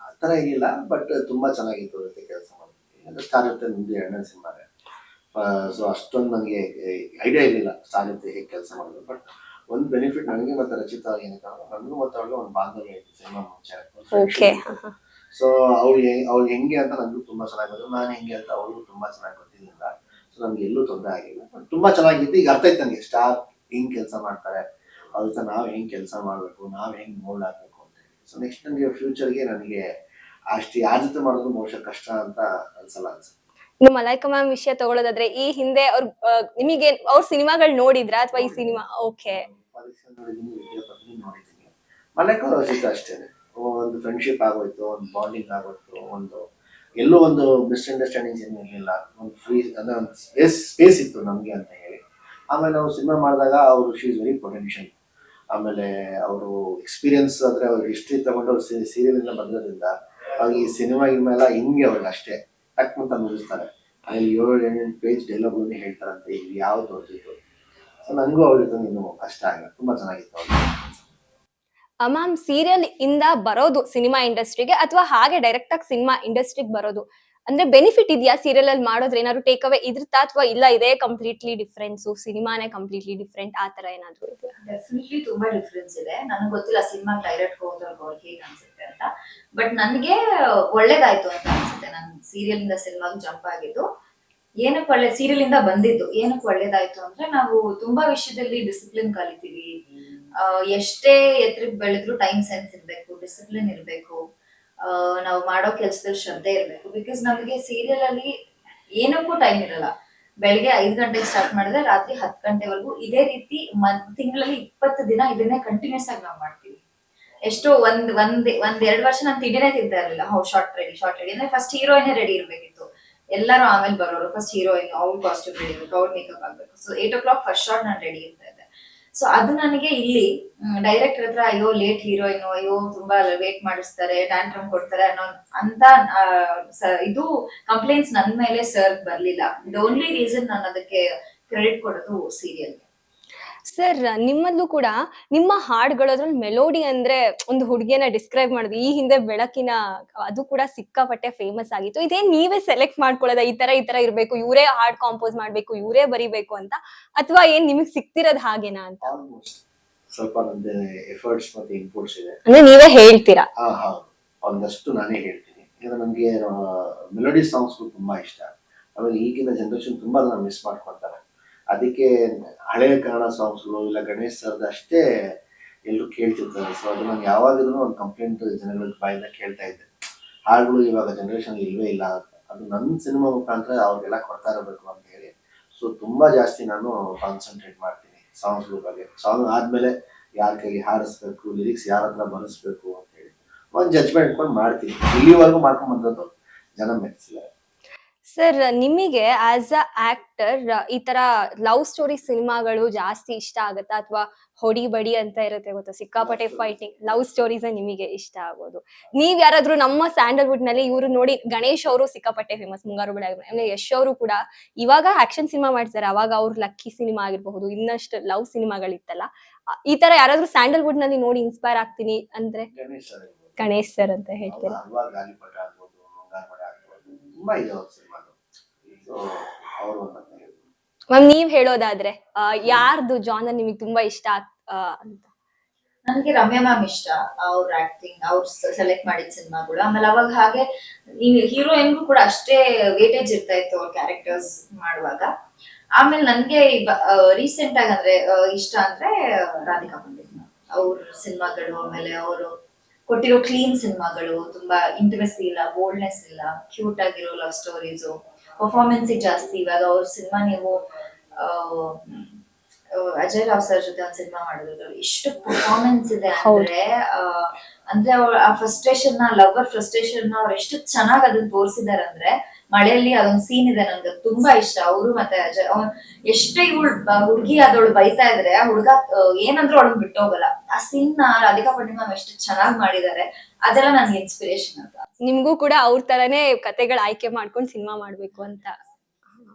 ಆತರ ಏನಿಲ್ಲ, ಬಟ್ ತುಂಬಾ ಚೆನ್ನಾಗಿತ್ತು ಅವ್ರ ಜೊತೆ ಕೆಲಸ ಮಾಡೋದು. ಸ್ಟಾರ್ ಜೊತೆ ನಿಮ್ದು 2ನೇ ಸಿನಿಮಾನೆ. ಸೊ ಅಷ್ಟೊಂದು ನನಗೆ ಐಡಿಯಾ ಇರಲಿಲ್ಲ ಸ್ಟಾರ್ ಜೊತೆ ಹೇಗೆ ಕೆಲಸ ಮಾಡೋದು. ಬಟ್ ಒಂದು ಬೆನಿಫಿಟ್ ನನಗೆ ಮತ್ತೆ ರಚಿತಾ ಅವ್ರಿಗೆ ಏನಿದೆ, ನನಗೂ ಮತ್ತೆ ಅವ್ರಿಗೆ ಒಂದು ಬಾಂಧವ್ಯ ಇತ್ತು ಸಿನಿಮಾ ಓಕೆ. ಮುಂಚೆ. ಸೊ ಅವ್ಳು ಹೆಂಗೆ ಅಂತ ನನಗೂ ತುಂಬಾ ಚೆನ್ನಾಗಿ ಗೊತ್ತು, ನಾನು ಹೆಂಗೆ ಅಂತ ಅವ್ರಿಗೂ ತುಂಬಾ ಚೆನ್ನಾಗಿ ಗೊತ್ತಿದ್ದಿಲ್ಲ. ಸೊ ನಮ್ಗೆ ಎಲ್ಲೂ ತೊಂದರೆ ಆಗಿಲ್ಲ, ಬಟ್ ತುಂಬಾ ಚೆನ್ನಾಗಿತ್ತು. ಈಗ ಅರ್ಥ ಆಯ್ತು ನನಗೆ ಸ್ಟಾರ್ ಹೆಂಗ್ ಕೆಲಸ ಮಾಡ್ತಾರೆ, ಅವ್ರ ಜೊತೆ ನಾವ್ ಹೆಂಗ್ ಕೆಲಸ ಮಾಡ್ಬೇಕು, ನಾವ್ ಹೆಂಗ್ ಮೋಲ್ಡ್ ಆಗ್ಬೇಕು ಅಂತ ಹೇಳಿ. ಸೊ ನೆಕ್ಸ್ಟ್ ನನಗೆ ಫ್ಯೂಚರ್ಗೆ ನನಗೆ ಅಷ್ಟು ಯಾರ ಜೊತೆ ಮಾಡೋದು ಬಹುಶಃ ಕಷ್ಟ ಅಂತ ಅನ್ಸಲ್ಲ ಅನ್ಸುತ್ತೆ. ಇನ್ನು ಮಲೈಕಾ ಮ್ಯಾಮ್ ವಿಷಯ ತಗೊಳ್ಳೋದಾದ್ರೆ, ಈ ಹಿಂದೆ ಅವ್ರ ನಿಮಗೆ ಅವ್ರ ಸಿನಿಮಾಗಳು ನೋಡಿದ್ರಾ ಅಥವಾ ಈ ಸಿನಿಮಾ? ಓಕೆ. ಪರೀಕ್ಷೆ ನೋಡಿದೀನಿ, ವಿದ್ಯಾಪತಿ ನೋಡಿದೀನಿ. ಮಲೈಕಾ ಅವ್ರ ಜೊತೆ ಅಷ್ಟೇನೆ ಒಂದು ಫ್ರೆಂಡ್ಶಿಪ್ ಆಗೋಯ್ತು, ಒಂದು ಬಾಂಡಿಂಗ್ ಆಗೋಯ್ತು, ಎಲ್ಲೂ ಒಂದು ಮಿಸ್ಅಂಡರ್ಸ್ಟ್ಯಾಂಡಿಂಗ್ಸ್ ಏನು ಇರಲಿಲ್ಲ. ಒಂದು ಫ್ರೀ ಅಂದ್ರೆ ಒಂದು ಸ್ಪೇಸ್ ಇತ್ತು ನಮ್ಗೆ ಅಂತ ಹೇಳಿ. ಆಮೇಲೆ ನಾವು ಸಿನಿಮಾ ಮಾಡಿದಾಗ ಅವರು ಶಿ ಇಸ್ ವೆರಿ ಪೊಟೆನ್ಷಿಯಲ್. ಆಮೇಲೆ ಅವರು ಎಕ್ಸ್ಪೀರಿಯನ್ಸ್ ಅಂದ್ರೆ ಅವ್ರ ಹಿಸ್ಟ್ರಿ ತಗೊಂಡು ಅವ್ರು ಸೀರಿಯಲ್ ಇಂದ ಬಂದಿರೋದ್ರಿಂದ ಅವ್ರಿಗೆ ಈ ಸಿನಿಮಾ ಇನ್ಮೇಲೆ ಹಿಂಗೆ ಅವ್ರಿಗೆ ಅಷ್ಟೇ ಟಕ್ ಅಂತ ಮುಗಿಸ್ತಾರೆ. ಅಲ್ಲಿ 7-8 ಪೇಜ್ ಡೈಲಾಗ್ಗಳನ್ನ ಹೇಳ್ತಾರಂತೆ, ಇದು ಯಾವ್ದು ಹೊರಟಿತ್ತು. ಸೊ ನನಗೂ ಅವ್ರ ಜೊತೆ ಇನ್ನು ಕಷ್ಟ ಆಗಿಲ್ಲ, ತುಂಬಾ ಚೆನ್ನಾಗಿತ್ತು ಅವ್ರಿಗೆ. ಮ್ಯಾಮ್ ಸೀರಿಯಲ್ ಇಂದ ಬರೋದು ಸಿನಿಮಾ ಇಂಡಸ್ಟ್ರಿಗೆ ಅಥವಾ ಹಾಗೆ ಡೈರೆಕ್ಟ್ ಆಗಿ ಸಿನಿಮಾ ಇಂಡಸ್ಟ್ರಿಗೆ ಬರೋದು, ಅಂದ್ರೆ ಬೆನಿಫಿಟ್ ಇದೆಯಾ ಸೀರಿಯಲ್ ಅಲ್ಲಿ ಮಾಡೋದ್ರೆ? ಏನಾದ್ರು ಟೇಕ್ ಅವೇ ಇದ್ರತಾ ಅಥವಾ ಇಲ್ಲ ಇದೇ ಕಂಪ್ಲೀಟ್ಲಿ ಡಿಫ್ರೆನ್ಸ್, ಸಿನಿಮಾನೇ ಕಂಪ್ಲೀಟ್ಲಿ ಡಿಫ್ರೆಂಟ್ ಆ ತರ ಏನಾದ್ರು ಇದೆಯಾ? ಡೆಫಿನೆಟ್ಲಿ ತುಂಬಾ ಡಿಫ್ರೆನ್ಸ್ ಇದೆ. ನನಗೆ ಗೊತ್ತಿಲ್ಲ ಸಿನಿಮಾ ಡೈರೆಕ್ಟ್ ಹೋದವ್ರಿಗೆ ಅವ್ರಿಗೆ ಹೇಗೆ ಅನ್ಸುತ್ತೆ ಅಂತ. ಬಟ್ ನನಗೆ ಒಳ್ಳೇದಾಯ್ತು ಅಂತ ಅನ್ಸುತ್ತೆ. ನಾನು ಸೀರಿಯಲ್ ಇಂದ ಸಿನಿಮಾಗೆ ಜಂಪ್ ಆಗಿದ್ದು ಏನಕ್ಕೆ ಒಳ್ಳೆ, ಸೀರಿಯಲ್ ಇಂದ ಬಂದಿದ್ದು ಏನಕ್ಕೆ ಒಳ್ಳೇದಾಯ್ತು ಅಂದ್ರೆ, ನಾವು ತುಂಬಾ ವಿಷಯದಲ್ಲಿ ಡಿಸಿಪ್ಲಿನ್ ಕಲಿತೀವಿ. ಎಷ್ಟೇ ಎತ್ತರಕ್ಕೆ ಬೆಳೆದ್ರು ಟೈಮ್ ಸೆನ್ಸ್ ಇರ್ಬೇಕು, ಡಿಸಿಪ್ಲಿನ್ ಇರ್ಬೇಕು, ನಾವು ಮಾಡೋ ಕೆಲಸದಲ್ಲಿ ಶ್ರದ್ಧೆ ಇರ್ಬೇಕು. ಬಿಕಾಸ್ ನಮಗೆ ಸೀರಿಯಲ್ ಅಲ್ಲಿ ಏನಕ್ಕೂ ಟೈಮ್ ಇರಲ್ಲ. ಬೆಳಿಗ್ಗೆ 5 ಗಂಟೆಗೆ ಸ್ಟಾರ್ಟ್ ಮಾಡಿದ್ರೆ ರಾತ್ರಿ 10 ಗಂಟೆವರೆಗೂ ಇದೇ ರೀತಿ ತಿಂಗಳಲ್ಲಿ 20 ದಿನ ಇದನ್ನೇ ಕಂಟಿನ್ಯೂಸ್ ಆಗಿ ನಾವು ಮಾಡ್ತೀವಿ. ಎಷ್ಟೋ ಒಂದ್ 2 ವರ್ಷ ನಾನು ತಿಂಡಿನೇ ತಿಂತಾ ಇರಲಿಲ್ಲ. ಶಾರ್ಟ್ ರೆಡಿ ಅಂದ್ರೆ ಫಸ್ಟ್ ಹೀರೋಯಿನ್ ರೆಡಿ ಇರ್ಬೇಕಿತ್ತು. ಎಲ್ಲರೂ ಆಮೇಲೆ ಬರೋರು, ಫಸ್ಟ್ ಹೀರೋಯಿನ್ ಅವ್ರ ಕಾಸ್ಟ್ಯೂಮ್ ರೆಡಿ ಇರ್ಬೇಕು, ಅವ್ರ ಮೇಕಪ್ ಆಗ್ಬೇಕು. ಸೊ 8 o'clock ಫಸ್ಟ್ ಶಾರ್ಟ್ ನಾನು ರೆಡಿ ಇರ್ತಾ ಇದ್ದೆ. ಸೊ ಅದು ನನಗೆ ಇಲ್ಲಿ ಡೈರೆಕ್ಟರ್ ಹತ್ರ ಅಯ್ಯೋ ಲೇಟ್ ಹೀರೋಯಿನ್, ಅಯ್ಯೋ ತುಂಬಾ ವೇಟ್ ಮಾಡಿಸ್ತಾರೆ, ಟ್ಯಾಂಟ್ರಮ್ ಕೊಡ್ತಾರೆ ಅಂತ ಇದು ಕಂಪ್ಲೇಂಟ್ಸ್ ನನ್ ಮೇಲೆ ಸರ್ ಬರ್ಲಿಲ್ಲ. ದ ಓನ್ಲಿ ರೀಸನ್ ನಾನು ಅದಕ್ಕೆ ಕ್ರೆಡಿಟ್ ಕೊಡೋದು ಸೀರಿಯಲ್. ಸರ್ ನಿಮ್ಮಲ್ಲೂ ಕೂಡ ನಿಮ್ಮ ಹಾಡುಗಳದ್ರಲ್ಲಿ ಮೆಲೋಡಿ ಅಂದ್ರೆ ಒಂದು ಹುಡುಗಿಯನ್ನ ಡಿಸ್ಕ್ರೈಬ್ ಮಾಡೋದು, ಈ ಹಿಂದೆ ಬೆಳಕಿನ, ಅದು ಕೂಡ ಸಿಕ್ಕಾಪಟ್ಟೆ ಫೇಮಸ್ ಆಗಿತ್ತು. ಇದೇನ್ ನೀವೇ ಸೆಲೆಕ್ಟ್ ಮಾಡ್ಕೊಳ್ಳೋದ, ಈ ತರ ಇರ್ಬೇಕು, ಇವರೇ ಹಾಡ್ ಕಾಂಪೋಸ್ ಮಾಡ್ಬೇಕು, ಇವರೇ ಬರಿಬೇಕು ಅಂತ, ಅಥವಾ ಏನ್ ನಿಮಗ್ ಸಿಕ್ತಿರೋದ್ ಹಾಗೇನಾ ಅಂತ? ಆಲ್ಮೋಸ್ಟ್ ಸ್ವಲ್ಪ ನಂದು ಎಫರ್ಟ್ಸ್ ಮತ್ತೆ ಇನ್ಪುಟ್ಸ್ ಇದೆ. ಅಂದ್ರೆ ನೀವೇ ಹೇಳ್ತೀರಾ? ಹೌದು, ಒಂದಷ್ಟು ನಾನೇ ಹೇಳ್ತೀನಿ. ಈಗ ನನಗೆ ಮೆಲೋಡಿ ಸಾಂಗ್ಸ್ ತುಂಬಾ ಇಷ್ಟ. ಆಮೇಲೆ ಈಗಿನ ಜನರೇಷನ್ ತುಂಬಾ ಅದನ್ನ ಮಿಸ್ ಮಾಡ್ಕೊತಾರೆ. ಅದಕ್ಕೆ ಹಳೆಯ ಕನ್ನಡ ಸಾಂಗ್ಸ್ಗಳು ಇಲ್ಲ ಗಣೇಶ್ ಸರ್ದು ಅಷ್ಟೇ ಎಲ್ಲರೂ ಕೇಳ್ತಿರ್ತಾರೆ. ಸೊ ಅದು ನಾನು ಯಾವಾಗಿದ್ರು ಒಂದು ಕಂಪ್ಲೇಂಟ್ ಜನಗಳ ಬಾಯಿಂದ ಕೇಳ್ತಾ ಇದ್ದೆ, ಹಾಡುಗಳು ಇವಾಗ ಜನರೇಷನ್ ಇಲ್ವೇ ಇಲ್ಲ ಅಂತ. ಅದು ನನ್ನ ಸಿನಿಮಾ ಮುಖಾಂತರ ಅವ್ರಿಗೆಲ್ಲ ಕೊಡ್ತಾ ಇರಬೇಕು ಅಂತ ಹೇಳಿ. ಸೊ ತುಂಬಾ ಜಾಸ್ತಿ ನಾನು ಕಾನ್ಸಂಟ್ರೇಟ್ ಮಾಡ್ತೀನಿ ಸಾಂಗ್ಸ್ಗಳ ಬಗ್ಗೆ. ಸಾಂಗ್ ಆದ್ಮೇಲೆ ಯಾರ ಕೈಗೆ ಹಾಡಿಸ್ಬೇಕು, ಲಿರಿಕ್ಸ್ ಯಾರ ಹತ್ರ ಬರೆಸ್ಬೇಕು ಅಂತ ಹೇಳಿ ಒಂದು ಜಡ್ಜ್ಮೆಂಟ್ ಇಟ್ಕೊಂಡು ಮಾಡ್ತೀನಿ. ಇಲ್ಲಿವರೆಗೂ ಮಾಡ್ಕೊಂಡ್ ಬಂದದ್ದು ಜನ ಮೆಚ್ಚಿಲ್ಲ. ಸರ್ ನಿಮಗೆ ಆಸ್ ಅ ಆಕ್ಟರ್ ಈ ತರ ಲವ್ ಸ್ಟೋರಿ ಸಿನಿಮಾಗಳು ಜಾಸ್ತಿ ಇಷ್ಟ ಆಗತ್ತಾ, ಅಥವಾ ಹೊಡಿ ಬಡಿ ಅಂತ ಇರುತ್ತೆ ಗೊತ್ತಾ, ಸಿಕ್ಕಾಪಟ್ಟೆ ಫೈಟಿಂಗ್ ಲವ್ ಸ್ಟೋರೀಸ್ ನಿಮಗೆ ಇಷ್ಟ ಆಗೋದು? ನೀವ್ ಯಾರಾದ್ರೂ ನಮ್ಮ ಸ್ಯಾಂಡಲ್ವುಡ್ ನಲ್ಲಿ ಇವ್ರು ನೋಡಿ, ಗಣೇಶ್ ಅವರು ಸಿಕ್ಕಾಪಟ್ಟೆ ಫೇಮಸ್, ಮುಂಗಾರು ಬೆಳೆ, ಆಮೇಲೆ ಯಶ್ ಅವರು ಕೂಡ ಇವಾಗ ಆಕ್ಷನ್ ಸಿನಿಮಾ ಮಾಡ್ತಾರೆ, ಅವಾಗ ಅವ್ರ ಲಕ್ಕಿ ಸಿನಿಮಾ ಆಗಿರಬಹುದು, ಇನ್ನಷ್ಟು ಲವ್ ಸಿನಿಮಾಗಳಿತ್ತಲ್ಲ, ಈ ತರ ಯಾರಾದ್ರೂ ಸ್ಯಾಂಡಲ್ವುಡ್ ನಲ್ಲಿ ನೋಡಿ ಇನ್ಸ್ಪೈರ್ ಆಗ್ತೀನಿ ಅಂದ್ರೆ ಗಣೇಶ್ ಸರ್ ಅಂತ ಹೇಳ್ತೀರಾ? ತುಂಬಾ ಇದೆ ಅವ್ರ ಸಿನಿಮಾಗಳು. ಸೊ ಅವರು ಮ್ಯಾಮ್ ನೀವ್ ಹೇಳೋದಾದ್ರೆ ಯಾರ್ದು ಜಾನರ್ ನಿಮಗೆ ತುಂಬಾ ಇಷ್ಟ ಅಂತ? ನನಗೆ ರಮ್ಯಾ ಮ್ಯಾಮ್ ಇಷ್ಟ. ಅವ್ರ ಆಕ್ಟಿಂಗ್, ಅವ್ರು ಸೆಲೆಕ್ಟ್ ಮಾಡಿದ ಸಿನಿಮಾಗಳು. ಆಮೇಲೆ ಅವಾಗ ಹಾಗೆ ಹೀರೋಯಿನ್ಗೂ ಕೂಡ ಅಷ್ಟೇ ವೇಟೇಜ್ ಇರ್ತಾ ಇತ್ತು ಅವ್ರ ಕ್ಯಾರೆಕ್ಟರ್ಸ್ ಮಾಡುವಾಗ. ಆಮೇಲೆ ನನ್ಗೆ ರೀಸೆಂಟ್ ಆಗಿ ಅಂದ್ರೆ ಇಷ್ಟ ಅಂದ್ರೆ ರಾಧಿಕಾ ಪಂಡಿತ್ ಅವ್ರ ಸಿನಿಮಾಗಳು. ಆಮೇಲೆ ಅವರು ಕೊಟ್ಟಿರೋ ಕ್ಲೀನ್ ಸಿನಿಮಾಗಳು, ತುಂಬಾ ಇಂಟಿಮೆಸಿ ಇಲ್ಲ, ಬೋಲ್ಡ್ನೆಸ್ ಇಲ್ಲ, ಕ್ಯೂಟ್ ಆಗಿರೋ ಲವ್ ಸ್ಟೋರೀಸ್, ಪರ್ಫಾರ್ಮೆನ್ಸ್ ಜಾಸ್ತಿ. ಇವಾಗ ಅವ್ರ ಸಿನಿಮಾ ನೀವು ಆ, ಅಜಯ್ ರಾವ್ ಸರ್ ಜೊತೆ ಒಂದ್ ಸಿನಿಮಾ ಮಾಡಿದ್ರು, ಎಷ್ಟು ಪರ್ಫಾರ್ಮೆನ್ಸ್ ಇದೆ ಅಂದ್ರೆ ಅಂದ್ರೆ ಅವ್ರ ಆ ಫ್ರಸ್ಟ್ರೇಷನ್ ನ, ಲವರ್ ಫ್ರಸ್ಟ್ರೇಷನ್ ನ ಅವ್ರು ಎಷ್ಟು ಚೆನ್ನಾಗಿ ಅದನ್ನ ತೋರಿಸಿದಾರೆ ಅಂದ್ರೆ, ಮಳೆಯಲ್ಲಿ ಅದೊಂದ್ ಸೀನ್ ಇದೆ ನನ್ಗೆ ತುಂಬಾ ಇಷ್ಟ. ಅವರು ಮತ್ತೆ ಅಜಯ್ ಎಷ್ಟೇ ಇವಳು ಹುಡುಗಿ ಅದವಳು ಬೈತಾ ಇದ್ರೆ ಆ ಹುಡುಗ ಏನಂದ್ರೂ ಅವಳನ್ನ ಬಿಟ್ಟೋಗಲ್ಲ. ಆ ಸೀನ್ ನ ರಾಧಿಕಾ ಪಂಡಿತ್ ಎಷ್ಟು ಚೆನ್ನಾಗಿ ಮಾಡಿದ್ದಾರೆ. ಅದೆಲ್ಲ ನನ್ಗೆ ಇನ್ಸ್ಪಿರೇಷನ್ ಅಂತ. ನಿಮ್ಗೂ ಕೂಡ ಅವ್ರ ತರಾನೇ ಕತೆಗಳ ಆಯ್ಕೆ ಮಾಡ್ಕೊಂಡು ಸಿನಿಮಾ ಮಾಡ್ಬೇಕು ಅಂತ.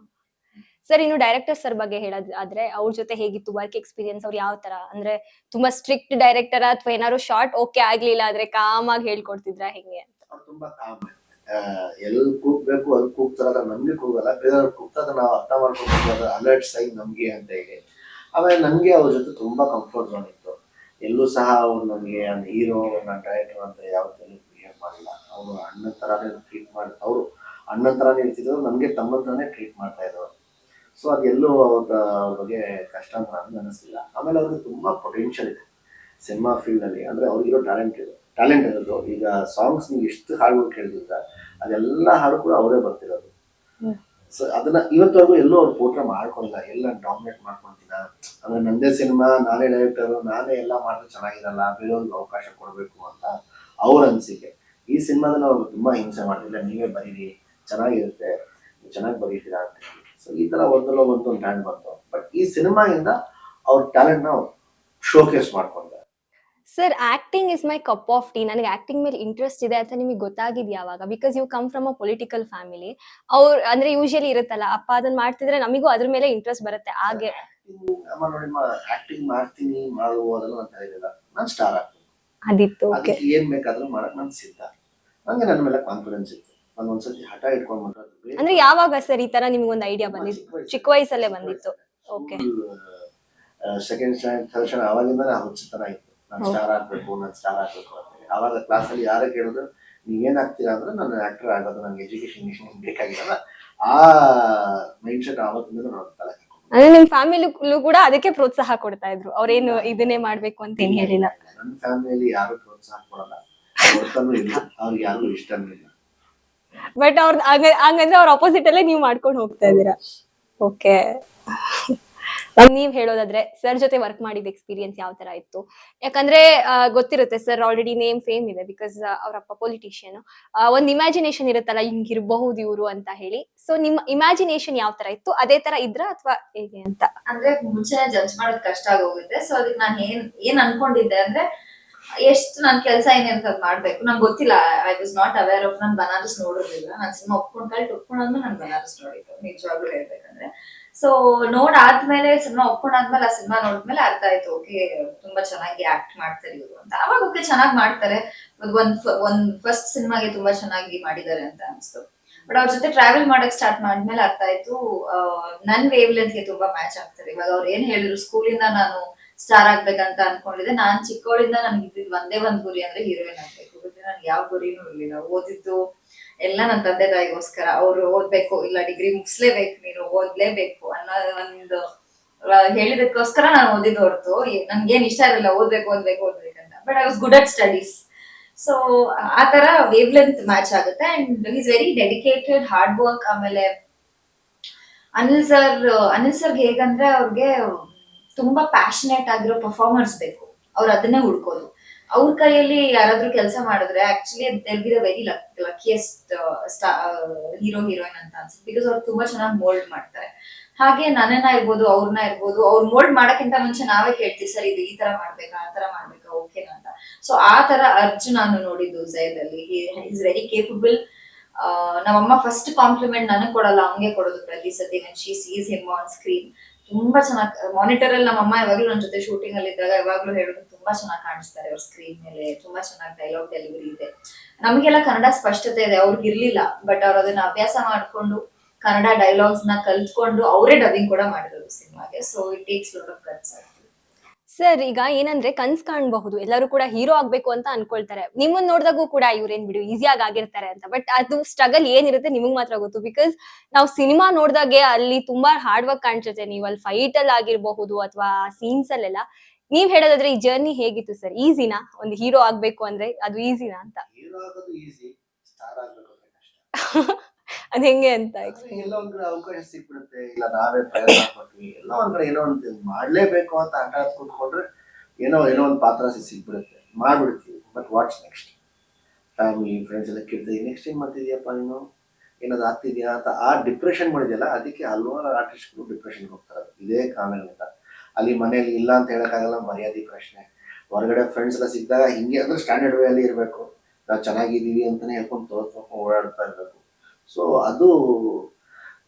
ಸರ್, ಇನ್ನು ಡೈರೆಕ್ಟರ್ ಸರ್ ಬಗ್ಗೆ ಹೇಳೋದಾದ್ರೆ ಅವ್ರ ಜೊತೆ ಹೇಗಿತ್ತು ವರ್ಕ್ ಎಕ್ಸ್ಪೀರಿಯನ್ಸ್? ಅವ್ರು ಯಾವ ತರ ಅಂದ್ರೆ ತುಂಬಾ ಸ್ಟ್ರಿಕ್ಟ್ ಡೈರೆಕ್ಟರ್ ಅಥವಾ ಏನಾದ್ರು ಶಾರ್ಟ್ ಓಕೆ ಆಗ್ಲಿಲ್ಲ ಆದ್ರೆ ಕಾಮ್ ಆಗಿ ಹೇಳ್ಕೊಡ್ತಿದ್ರ ಹೆಂಗೆ ಅಂತ? ಅವ್ರು ತುಂಬಾ ಕಾಮ್. ಎಲ್ಲಿ ಕೂಗ್ಬೇಕು ಅಲ್ಲಿ ಕೂಗ್ತಾರ, ನಮ್ಗೆ ಕೂಗಲ್ಲ, ಬೇರೆಯವ್ರು ಕೂಗ್ತಾರ ನಾವು ಅರ್ಥ ಮಾಡ್ಕೊಂಡು ಅಲರ್ಟ್ ಸೈನ್ ನಮ್ಗೆ ಅಂತ ಹೇಳಿ. ಆಮೇಲೆ ನನ್ಗೆ ಅವ್ರ ಜೊತೆ ತುಂಬಾ ಕಂಫರ್ಟ್ ಝೋನ್ ಇತ್ತು. ಎಲ್ಲೂ ಸಹ ಅವ್ರು ನನಗೆ ಹೀರೋ, ನಾನು ಡೈರೆಕ್ಟರ್ ಅಂತ ಯಾವತ್ತೂ ಬಿಹೇವ್ ಮಾಡಿಲ್ಲ. ಅವರು ಅಣ್ಣನ ತರಾನೇ ಟ್ರೀಟ್ ಮಾಡಿ, ಅವರು ಅಣ್ಣನ ತರಾನೇ ಇರ್ತಿದ್ರು, ನನ್ಗೆ ತಮ್ಮನ ತರಾನೇ ಟ್ರೀಟ್ ಮಾಡ್ತಾ ಇದ್ರು. ಸೊ ಅದೆಲ್ಲೂ ಅವ್ರ ಬಗ್ಗೆ ಕಷ್ಟ ಅಂತ ನನ್ಗೆ ಅನಿಸ್ಲಿಲ್ಲ. ಆಮೇಲೆ ಅವ್ರಿಗೆ ತುಂಬಾ ಪೊಟೆನ್ಷಿಯಲ್ ಇದೆ ಸಿನಿಮಾ ಫೀಲ್ಡ್ ಅಲ್ಲಿ. ಅಂದ್ರೆ ಅವ್ರಿಗಿರೋ ಟ್ಯಾಲೆಂಟ್ ಇರೋದು. ಈಗ ಸಾಂಗ್ಸ್ ನೀವು ಎಷ್ಟು ಹಾಡುಗಳು ಕೇಳಿದ್ರ ಅದೆಲ್ಲ ಹಾಡು ಕೂಡ ಅವರೇ ಬರ್ತಿರೋದು. ಸೊ ಅದನ್ನ ಇವತ್ತವರೆಗೂ ಎಲ್ಲೂ ಅವ್ರು ಪೋಟ್ರೆ ಮಾಡ್ಕೊಂಡಿಲ್ಲ. ಎಲ್ಲ ಡಾಮಿನೇಟ್ ಮಾಡ್ಕೊಂತಿಲ್ಲ. ಅಂದ್ರೆ ನಂದೇ ಸಿನಿಮಾ, ನಾನೇ ಡೈರೆಕ್ಟರ್, ನಾನೇ ಎಲ್ಲ ಮಾಡಿದ್ರೆ ಚೆನ್ನಾಗಿರಲ್ಲ, ಬೇರೆಯವ್ರಿಗೆ ಅವಕಾಶ ಕೊಡಬೇಕು ಅಂತ ಅವ್ರ ಅನಿಸಿಕೆ. ಈ ಸಿನಿಮಾದಲ್ಲಿ ಅವ್ರು ತುಂಬಾ ಹಿಂಸೆ ಮಾಡ್ತಿಲ್ಲ, ನೀವೇ ಬರೀರಿ, ಚೆನ್ನಾಗಿರುತ್ತೆ, ನೀವು ಚೆನ್ನಾಗಿ ಬರೀತೀರಾ ಅಂತ ಹೇಳಿ. ಸೊ ಈ ತರ ಒಂದಲ್ಲ ಒಂದು ಟ್ಯಾಲೆಂಟ್ ಬಂತು. ಬಟ್ ಈ ಸಿನಿಮಾಯಿಂದ ಅವ್ರ ಟ್ಯಾಲೆಂಟ್ ನ ಶೋಕೇಸ್ ಮಾಡ್ಕೊಂಡ್ರೆ. Sir, acting is my cup of tea. ನನಗೆ ಆಕ್ಟಿಂಗ್ ಮೇಲೆ ಇಂಟ್ರೆಸ್ಟ್ ಇದೆ ಅಂತ ನಿಮಗೆ ಗೊತ್ತಾಗಿದ್ ಯಾವಾಗ? Because you come from a political family. ಅಂದ್ರೆ ಯೂಶಲಿ ಇರುತ್ತಲ್ಲ, ಅಪ್ಪ ಅದನ್ನ ಮಾಡ್ತಿದ್ರೆ ನಮಿಗೂ ಅದ್ರ ಮೇಲೆ ಇಂಟ್ರೆಸ್ಟ್ ಬರುತ್ತೆ. ಹಾಗೆ ಅಮ್ಮ ನೋಡಿ, ಆಕ್ಟಿಂಗ್ ಮಾಡ್ತೀನಿ ಮಾಡುವುದೆಲ್ಲ ನಾನು ತಲೆಯಿಲ್ಲ. ನಾನು ಸ್ಟಾರ್ ಆಗ್ತೀನಿ, ಅದಿತ್ತು. ಅದಕ್ಕೆ ಏನ್ ಬೇಕಾದ್ರೂ ಮಾಡಕ್ ನಾನು ಸಿದ್ಧ. ನಂಗೆ ನನ್ನ ಮೇಲೆ ಕಾನ್ಫಿಡೆನ್ಸ್ ಇತ್ತು. ನಾನು ಒಂದ್ಸತಿ ಹಠ ಇಟ್ಕೊಂಡ್ಬಿಟ್ರೆ ಅಂದ್ರೆ ಯಾವಾಗ ಸರ್ ಈ ತರ ನಿಮ್ಗೆ ಒಂದು ಐಡಿಯಾ ಬಂದಿತ್ತು? ಚಿಕ್ಕ ವಯಸ್ಸಲ್ಲೇ ಬಂದಿತ್ತು? Okay. Second standard third standard ಅವಾಗಿಂದ ಹುಚ್ಚುತನ ಇತ್ತು. ನಾನು ಸ್ಟಾರ್ ಆಗ್ಬೇಕು ಅಂತ ಹೇಳಿ. ಅವಾಗ ಕ್ಲಾಸಲ್ಲಿ ಯಾರೇ ಕೇಳಿದ್ರು ನೀವ್ ಏನ್ ಆಗ್ತೀರಾ ಅಂದ್ರೆ ನಾನು ಆಕ್ಟರ್ ಆಗೋದು, ನನ್ಗೆ ಎಜುಕೇಶನ್ ಬೇಕಾಗಿಲ್ಲ. ಆ ಮೈಂಡ್ ಸೆಟ್ ಆವತ್ತಿಂದ ನಾನು ತಲೆ ಅಂದ್ರೆ ನಿಮ್ ಫ್ಯಾಮಿಲಿ ಕೂಡ ಅದಕ್ಕೆ ಪ್ರೋತ್ಸಾಹ ಕೊಡ್ತಾ ಇದ್ರು? ಅವ್ರೇನು ಇದನ್ನೇ ಮಾಡ್ಬೇಕು ಅಂತ ಏನ್ ಹೇಳಿಲ್ಲ? ನನ್ನ ಫ್ಯಾಮಿಲಿಯಲ್ಲಿ ಯಾರು ಪ್ರೋತ್ಸಾಹ ಕೊಡಲ್ಲ, ಕೊಡ್ತಾನೂ ಇಲ್ಲ, ಅವ್ರಿಗೆ ಯಾರಿಗೂ ಇಷ್ಟನೂ ಇಲ್ಲ. ಬಟ್ ಅವ್ರ ಹಂಗಂದ್ರೆ ಅವ್ರ ಅಪೋಸಿಟ್ ಅಲ್ಲೇ ನೀವು ಮಾಡ್ಕೊಂಡು ಹೋಗ್ತಾ ಇದ್ದೀರಾ. ಓಕೆ. ನೀವ್ ಹೇಳೋದಾದ್ರೆ ಸರ್ ಜೊತೆ ವರ್ಕ್ ಮಾಡಿದ ಎಕ್ಸ್ಪೀರಿಯನ್ಸ್ ಯಾವ ತರ ಇತ್ತು? ಯಾಕಂದ್ರೆ ಗೊತ್ತಿರುತ್ತೆ ಸರ್ ಆಲ್ರೆಡಿ ನೇಮ್ ಫೇಮ್ ಇದೆ, ಬಿಕಾಸ್ ಅವ್ರಪ್ಪ ಪೊಲಿಟಿಷಿಯನ್. ಒಂದ್ ಇಮ್ಯಾಜಿನೇಷನ್ ಇರುತ್ತಲ್ಲ, ಹಿಂಗ್ ಇರಬಹುದು ಇವ್ರು ಅಂತ ಹೇಳಿ. ಸೊ ನಿಮ್ಮ ಇಮ್ಯಾಜಿನೇಷನ್ ಯಾವ ತರ ಇತ್ತು? ಅದೇ ತರ ಇದ್ರ ಅಥವಾ ಹೇಗೆ ಅಂತ? ಅಂದ್ರೆ ಮುಂಚೆನೆ ಜಡ್ಜ್ ಮಾಡೋದ್ ಕಷ್ಟ ಆಗೋಗುತ್ತೆ. ಸೊ ಅದಕ್ಕೆ ನಾನು ಏನ್ ಅನ್ಕೊಂಡಿದ್ದೆ ಅಂದ್ರೆ, ಎಷ್ಟು ನನ್ ಕೆಲಸ ಏನಿರುತ್ತೆ ಅದ್ ಮಾಡ್ಬೇಕು. ನಂಗೆ ಗೊತ್ತಿಲ್ಲ, I was not aware of. ನಾನ್ ಬನಾರಸ್ ನೋಡಿರ್ಲಿಲ್ಲ. ನಾನ್ ಸಿನಿಮಾ ಒಪ್ಕೊಂಡಾದ್ಮೇಲೆ ನಾನ್ ಬನಾರಸ್ ನೋಡಿದ್ದು, ನಿಜವಾಗ್ಲೂ ಹೇಳ್ಬೇಕಂದ್ರೆ. ಸೊ ನೋಡಾದ್ಮೇಲೆ, ಸಿನಿಮಾ ಒಪ್ಕೊಂಡಾದ್ಮೇಲೆ, ಆ ಸಿನಿಮಾ ನೋಡಿದ್ಮೇಲೆ ಅರ್ಥ ಆಯ್ತು, ಓಕೆ ತುಂಬಾ ಚೆನ್ನಾಗಿ ಆಕ್ಟ್ ಮಾಡ್ತಾರೆ ಇವರು ಅಂತ. ಅವಾಗ ಓಕೆ ಚೆನ್ನಾಗಿ ಮಾಡ್ತಾರೆ, ಒಂದ್ ಫಸ್ಟ್ ಸಿನಿಮಾಗೆ ತುಂಬಾ ಚೆನ್ನಾಗಿ ಮಾಡಿದ್ದಾರೆ ಅಂತ ಅನ್ಸ್ತು. ಬಟ್ ಅವ್ರ ಜೊತೆ ಟ್ರಾವೆಲ್ ಮಾಡಕ್ ಸ್ಟಾರ್ಟ್ ಮಾಡಿದ್ಮೇಲೆ ಅರ್ಥ ಆಯ್ತು, ನನ್ ವೇವ್ ಲೆಂತ್ಗೆ ತುಂಬಾ ಮ್ಯಾಚ್ ಆಗ್ತಾರೆ. ಇವಾಗ ಅವ್ರು ಏನ್ ಹೇಳಿದ್ರು, ಸ್ಕೂಲಿಂದ ನಾನು ಸ್ಟಾರ್ ಆಗ್ಬೇಕಂತ ಅನ್ಕೊಂಡಿದ್ದೆ. ನಾನ್ ಚಿಕ್ಕವಳಿಂದ ನನ್ಗೆ ಇದ್ದಿದ್ ಒಂದೇ ಒಂದ್ ಗುರಿ ಅಂದ್ರೆ ಹೀರೋಯಿನ್ ಆಗ್ಬೇಕು. ನನ್ಗೆ ಯಾವ ಗುರಿನೂ ಇರ್ಲಿಲ್ಲ. ಓದಿದ್ದು ಎಲ್ಲ ನನ್ನ ತಂದೆ ತಾಯಿಗೋಸ್ಕರ. ಅವ್ರು ಓದ್ಬೇಕು, ಇಲ್ಲ ಡಿಗ್ರಿ ಮುಗಿಸ್ಲೇಬೇಕು, ನೀನು ಓದ್ಲೇಬೇಕು ಅನ್ನೋ ಒಂದು ಹೇಳಿದಕ್ಕೋಸ್ಕರ ನಾನು ಓದಿದ್ದು ಹೊರತು ನನ್ಗೇನ್ ಇಷ್ಟ ಇರಲಿಲ್ಲ ಓದ್ಬೇಕಂತ. But I was good at studies. So ಆ ತರ ವೇವ್ ಲೆಂತ್ ಮ್ಯಾಚ್ ಆಗುತ್ತೆ. And is very dedicated, hard work. ಆಮೇಲೆ ಅನಿಲ್ ಸರ್ ಹೇಗಂದ್ರೆ, ಅವ್ರಿಗೆ ತುಂಬಾ ಪ್ಯಾಷನೇಟ್ ಆಗಿರೋ ಪರ್ಫಾರ್ಮರ್ಸ್ ಬೇಕು. ಅವ್ರು ಅದನ್ನೇ ಹುಡ್ಕೋದು. ಅವ್ರ ಕೈಯಲ್ಲಿ ಯಾರಾದ್ರೂ ಕೆಲಸ ಮಾಡಿದ್ರೆ actually they'll B the very luckiest hero heroine ಅಂತ ಅನ್ಸುತ್ತೆ. ಬಿಕಾಸ್ ಅವ್ರು ತುಂಬಾ ಚೆನ್ನಾಗಿ ಮೋಲ್ಡ್ ಮಾಡ್ತಾರೆ. ಹಾಗೆ ನನ್ನನ್ನ ಇರ್ಬೋದು, ಅವ್ರನ್ನ ಇರ್ಬೋದು, ಅವ್ರು ಮೋಲ್ಡ್ ಮಾಡಕ್ಕಿಂತ ಮುಂಚೆ ನಾವೇ ಕೇಳ್ತೀವಿ, ಸರ್ ಇದು ಈ ತರ ಮಾಡ್ಬೇಕಾ, ಆ ತರ ಮಾಡ್ಬೇಕಾ, ಓಕೆನಾ ಅಂತ. ಸೊ ಆ ತರ ಅರ್ಜುನ್ ನಾನು ನೋಡಿದ್ದು ಜೈದಲ್ಲಿ. Is very capable. ನಮ್ಮಮ್ಮ ಫಸ್ಟ್ ಕಾಂಪ್ಲಿಮೆಂಟ್ ನನಗ್ ಕೊಡಲ್ಲ, ಅವ್ನಿಗೆ ಕೊಡೋದು ಪ್ರತಿ ಸತಿ. When she sees him on screen, ತುಂಬಾ ಚೆನ್ನಾಗಿ ಮಾನಿಟರ್ ಅಲ್ಲಿ ನಮ್ಮಮ್ಮ ಯಾವಾಗ್ಲೂ ನನ್ನ ಜೊತೆ ಶೂಟಿಂಗ್ ಅಲ್ಲಿ ಇದ್ದಾಗ ಯಾವಾಗ್ಲೂ ಹೇಳೋದು, ತುಂಬಾ ಚೆನ್ನಾಗಿ ಕಾಣಿಸ್ತಾರೆ ಅವ್ರ ಸ್ಕ್ರೀನ್ ಮೇಲೆ, ತುಂಬಾ ಚೆನ್ನಾಗಿ ಡೈಲಾಗ್ ಡೆಲಿವರಿ ಇದೆ. ನಮಗೆಲ್ಲ ಕನ್ನಡ ಸ್ಪಷ್ಟತೆ ಇದೆ, ಅವ್ರಿಗೆ ಇರ್ಲಿಲ್ಲ. ಬಟ್ ಅವ್ರು ಅದನ್ನ ಅಭ್ಯಾಸ ಮಾಡ್ಕೊಂಡು ಕನ್ನಡ ಡೈಲಾಗ್ಸ್ ನ ಕಲ್ತ್ಕೊಂಡು ಅವರೇ ಡಬ್ಬಿಂಗ್ ಕೂಡ ಮಾಡಿರೋದು ಸಿನಿಮಾಗೆ. So it takes lot of guts. Sir ಈಗ ಏನಂದ್ರೆ ಕನ್ಸ್ ಕಾಣಬಹುದು, ಎಲ್ಲರೂ ಕೂಡ ಹೀರೋ ಆಗ್ಬೇಕು ಅಂತ ಅನ್ಕೊಳ್ತಾರೆ. ನಿಮ್ಮನ್ನ ನೋಡಿದಾಗೂ ಕೂಡ ಇವ್ರೇನ್ ಬಿಡು ಈಸಿಯಾಗಿ ಆಗಿರ್ತಾರೆ ಅಂತ. ಬಟ್ ಅದು ಸ್ಟ್ರಗಲ್ ಏನಿರುತ್ತೆ ನಿಮಗ್ ಮಾತ್ರ ಗೊತ್ತು. ಬಿಕಾಸ್ ನಾವು ಸಿನಿಮಾ ನೋಡ್ದಾಗೆ ಅಲ್ಲಿ ತುಂಬಾ ಹಾರ್ಡ್ ವರ್ಕ್ ಕಾಣಿಸುತ್ತೆ. ನೀವು ಅಲ್ಲಿ ಫೈಟ್ ಅಲ್ಲಿ ಆಗಿರಬಹುದು ಅಥವಾ ಸೀನ್ಸ್ ಅಲ್ಲೆಲ್ಲ. ನೀವ್ ಹೇಳೋದಾದ್ರೆ ಈ ಜರ್ನಿ ಹೇಗಿತ್ತು ಸರ್? ಈಸಿನಾ ಒಂದು ಹೀರೋ ಆಗ್ಬೇಕು ಅಂದ್ರೆ ಅದು ಈಸಿನಾ ಅಂತ? ಹೀರೋ ಆಗೋದು ಈಸಿ, ಸ್ಟಾರ್ ಆಗ್ಬೇಕು ಅಂದ್ರೆ ಕಷ್ಟ. ಅದ್ ಹೆಂಗೆ ಅಂತ ಆದ್ರೆ ಎಲ್ಲೋ ಒಂದ್ ಕಡೆ ಅವಕಾಶ ಸಿಕ್ಬಿಡುತ್ತೆ, ಇಲ್ಲ ನಾವೇ ಪ್ರಯತ್ನ ಪಟ್ವಿ, ಎಲ್ಲೋ ಒಂದ್ ಕಡೆ ಏನೋ ಒಂದು ಮಾಡ್ಲೇಬೇಕು ಅಂತ ಹಠ ಕೂತ್ಕೊಂಡ್ರೆ ಏನೋ ಒಂದ್ ಪಾತ್ರ ಸಿಕ್ಬಿಡುತ್ತೆ, ಮಾಡ್ಬಿಡ್ತೀವಿ. But what's next? Family friends ಎಲ್ಲ ಕೇಳ್ತೀವಿ, ನೆಕ್ಸ್ಟ್ ಏನ್ ಮಾಡ್ತಿದ್ಯಪ್ಪ ನೀನು, ಏನಾದ್ರು ಆಗ್ತಿದ್ಯಾ ಅಂತ. ಆ ಡಿಪ್ರೆಷನ್ ಮಾಡಿದ್ಯಲ್ಲ, ಅದಕ್ಕೆ ಹಲವಾರು ಆರ್ಟಿಸ್ಟ್ಗಳು ಡಿಪ್ರೆಷನ್ಗೆ ಹೋಗ್ತಾರೆ ಇದೇ ಕಾರಣಗಳಿಂದ. ಅಲ್ಲಿ ಮನೇಲಿ ಇಲ್ಲ ಅಂತ ಹೇಳಕ್ಕಾಗಲ್ಲ, ಮರ್ಯಾದೆ ಪ್ರಶ್ನೆ. ಹೊರಗಡೆ ಫ್ರೆಂಡ್ಸ್ ಎಲ್ಲ ಸಿಕ್ಕಿದಾಗ ಹಿಂಗೆ ಅಂದ್ರೆ ಸ್ಟ್ಯಾಂಡರ್ಡ್ ವೇ ಅಲ್ಲಿ ಇರಬೇಕು, ನಾವು ಚೆನ್ನಾಗಿದ್ದೀವಿ ಅಂತಾನೆ ಹೇಳ್ಕೊಂಡು ತೋರ್ಸ್ಕೊಂಡು ಓಡಾಡ್ತಾ ಇರಬೇಕು. ಸೊ ಅದು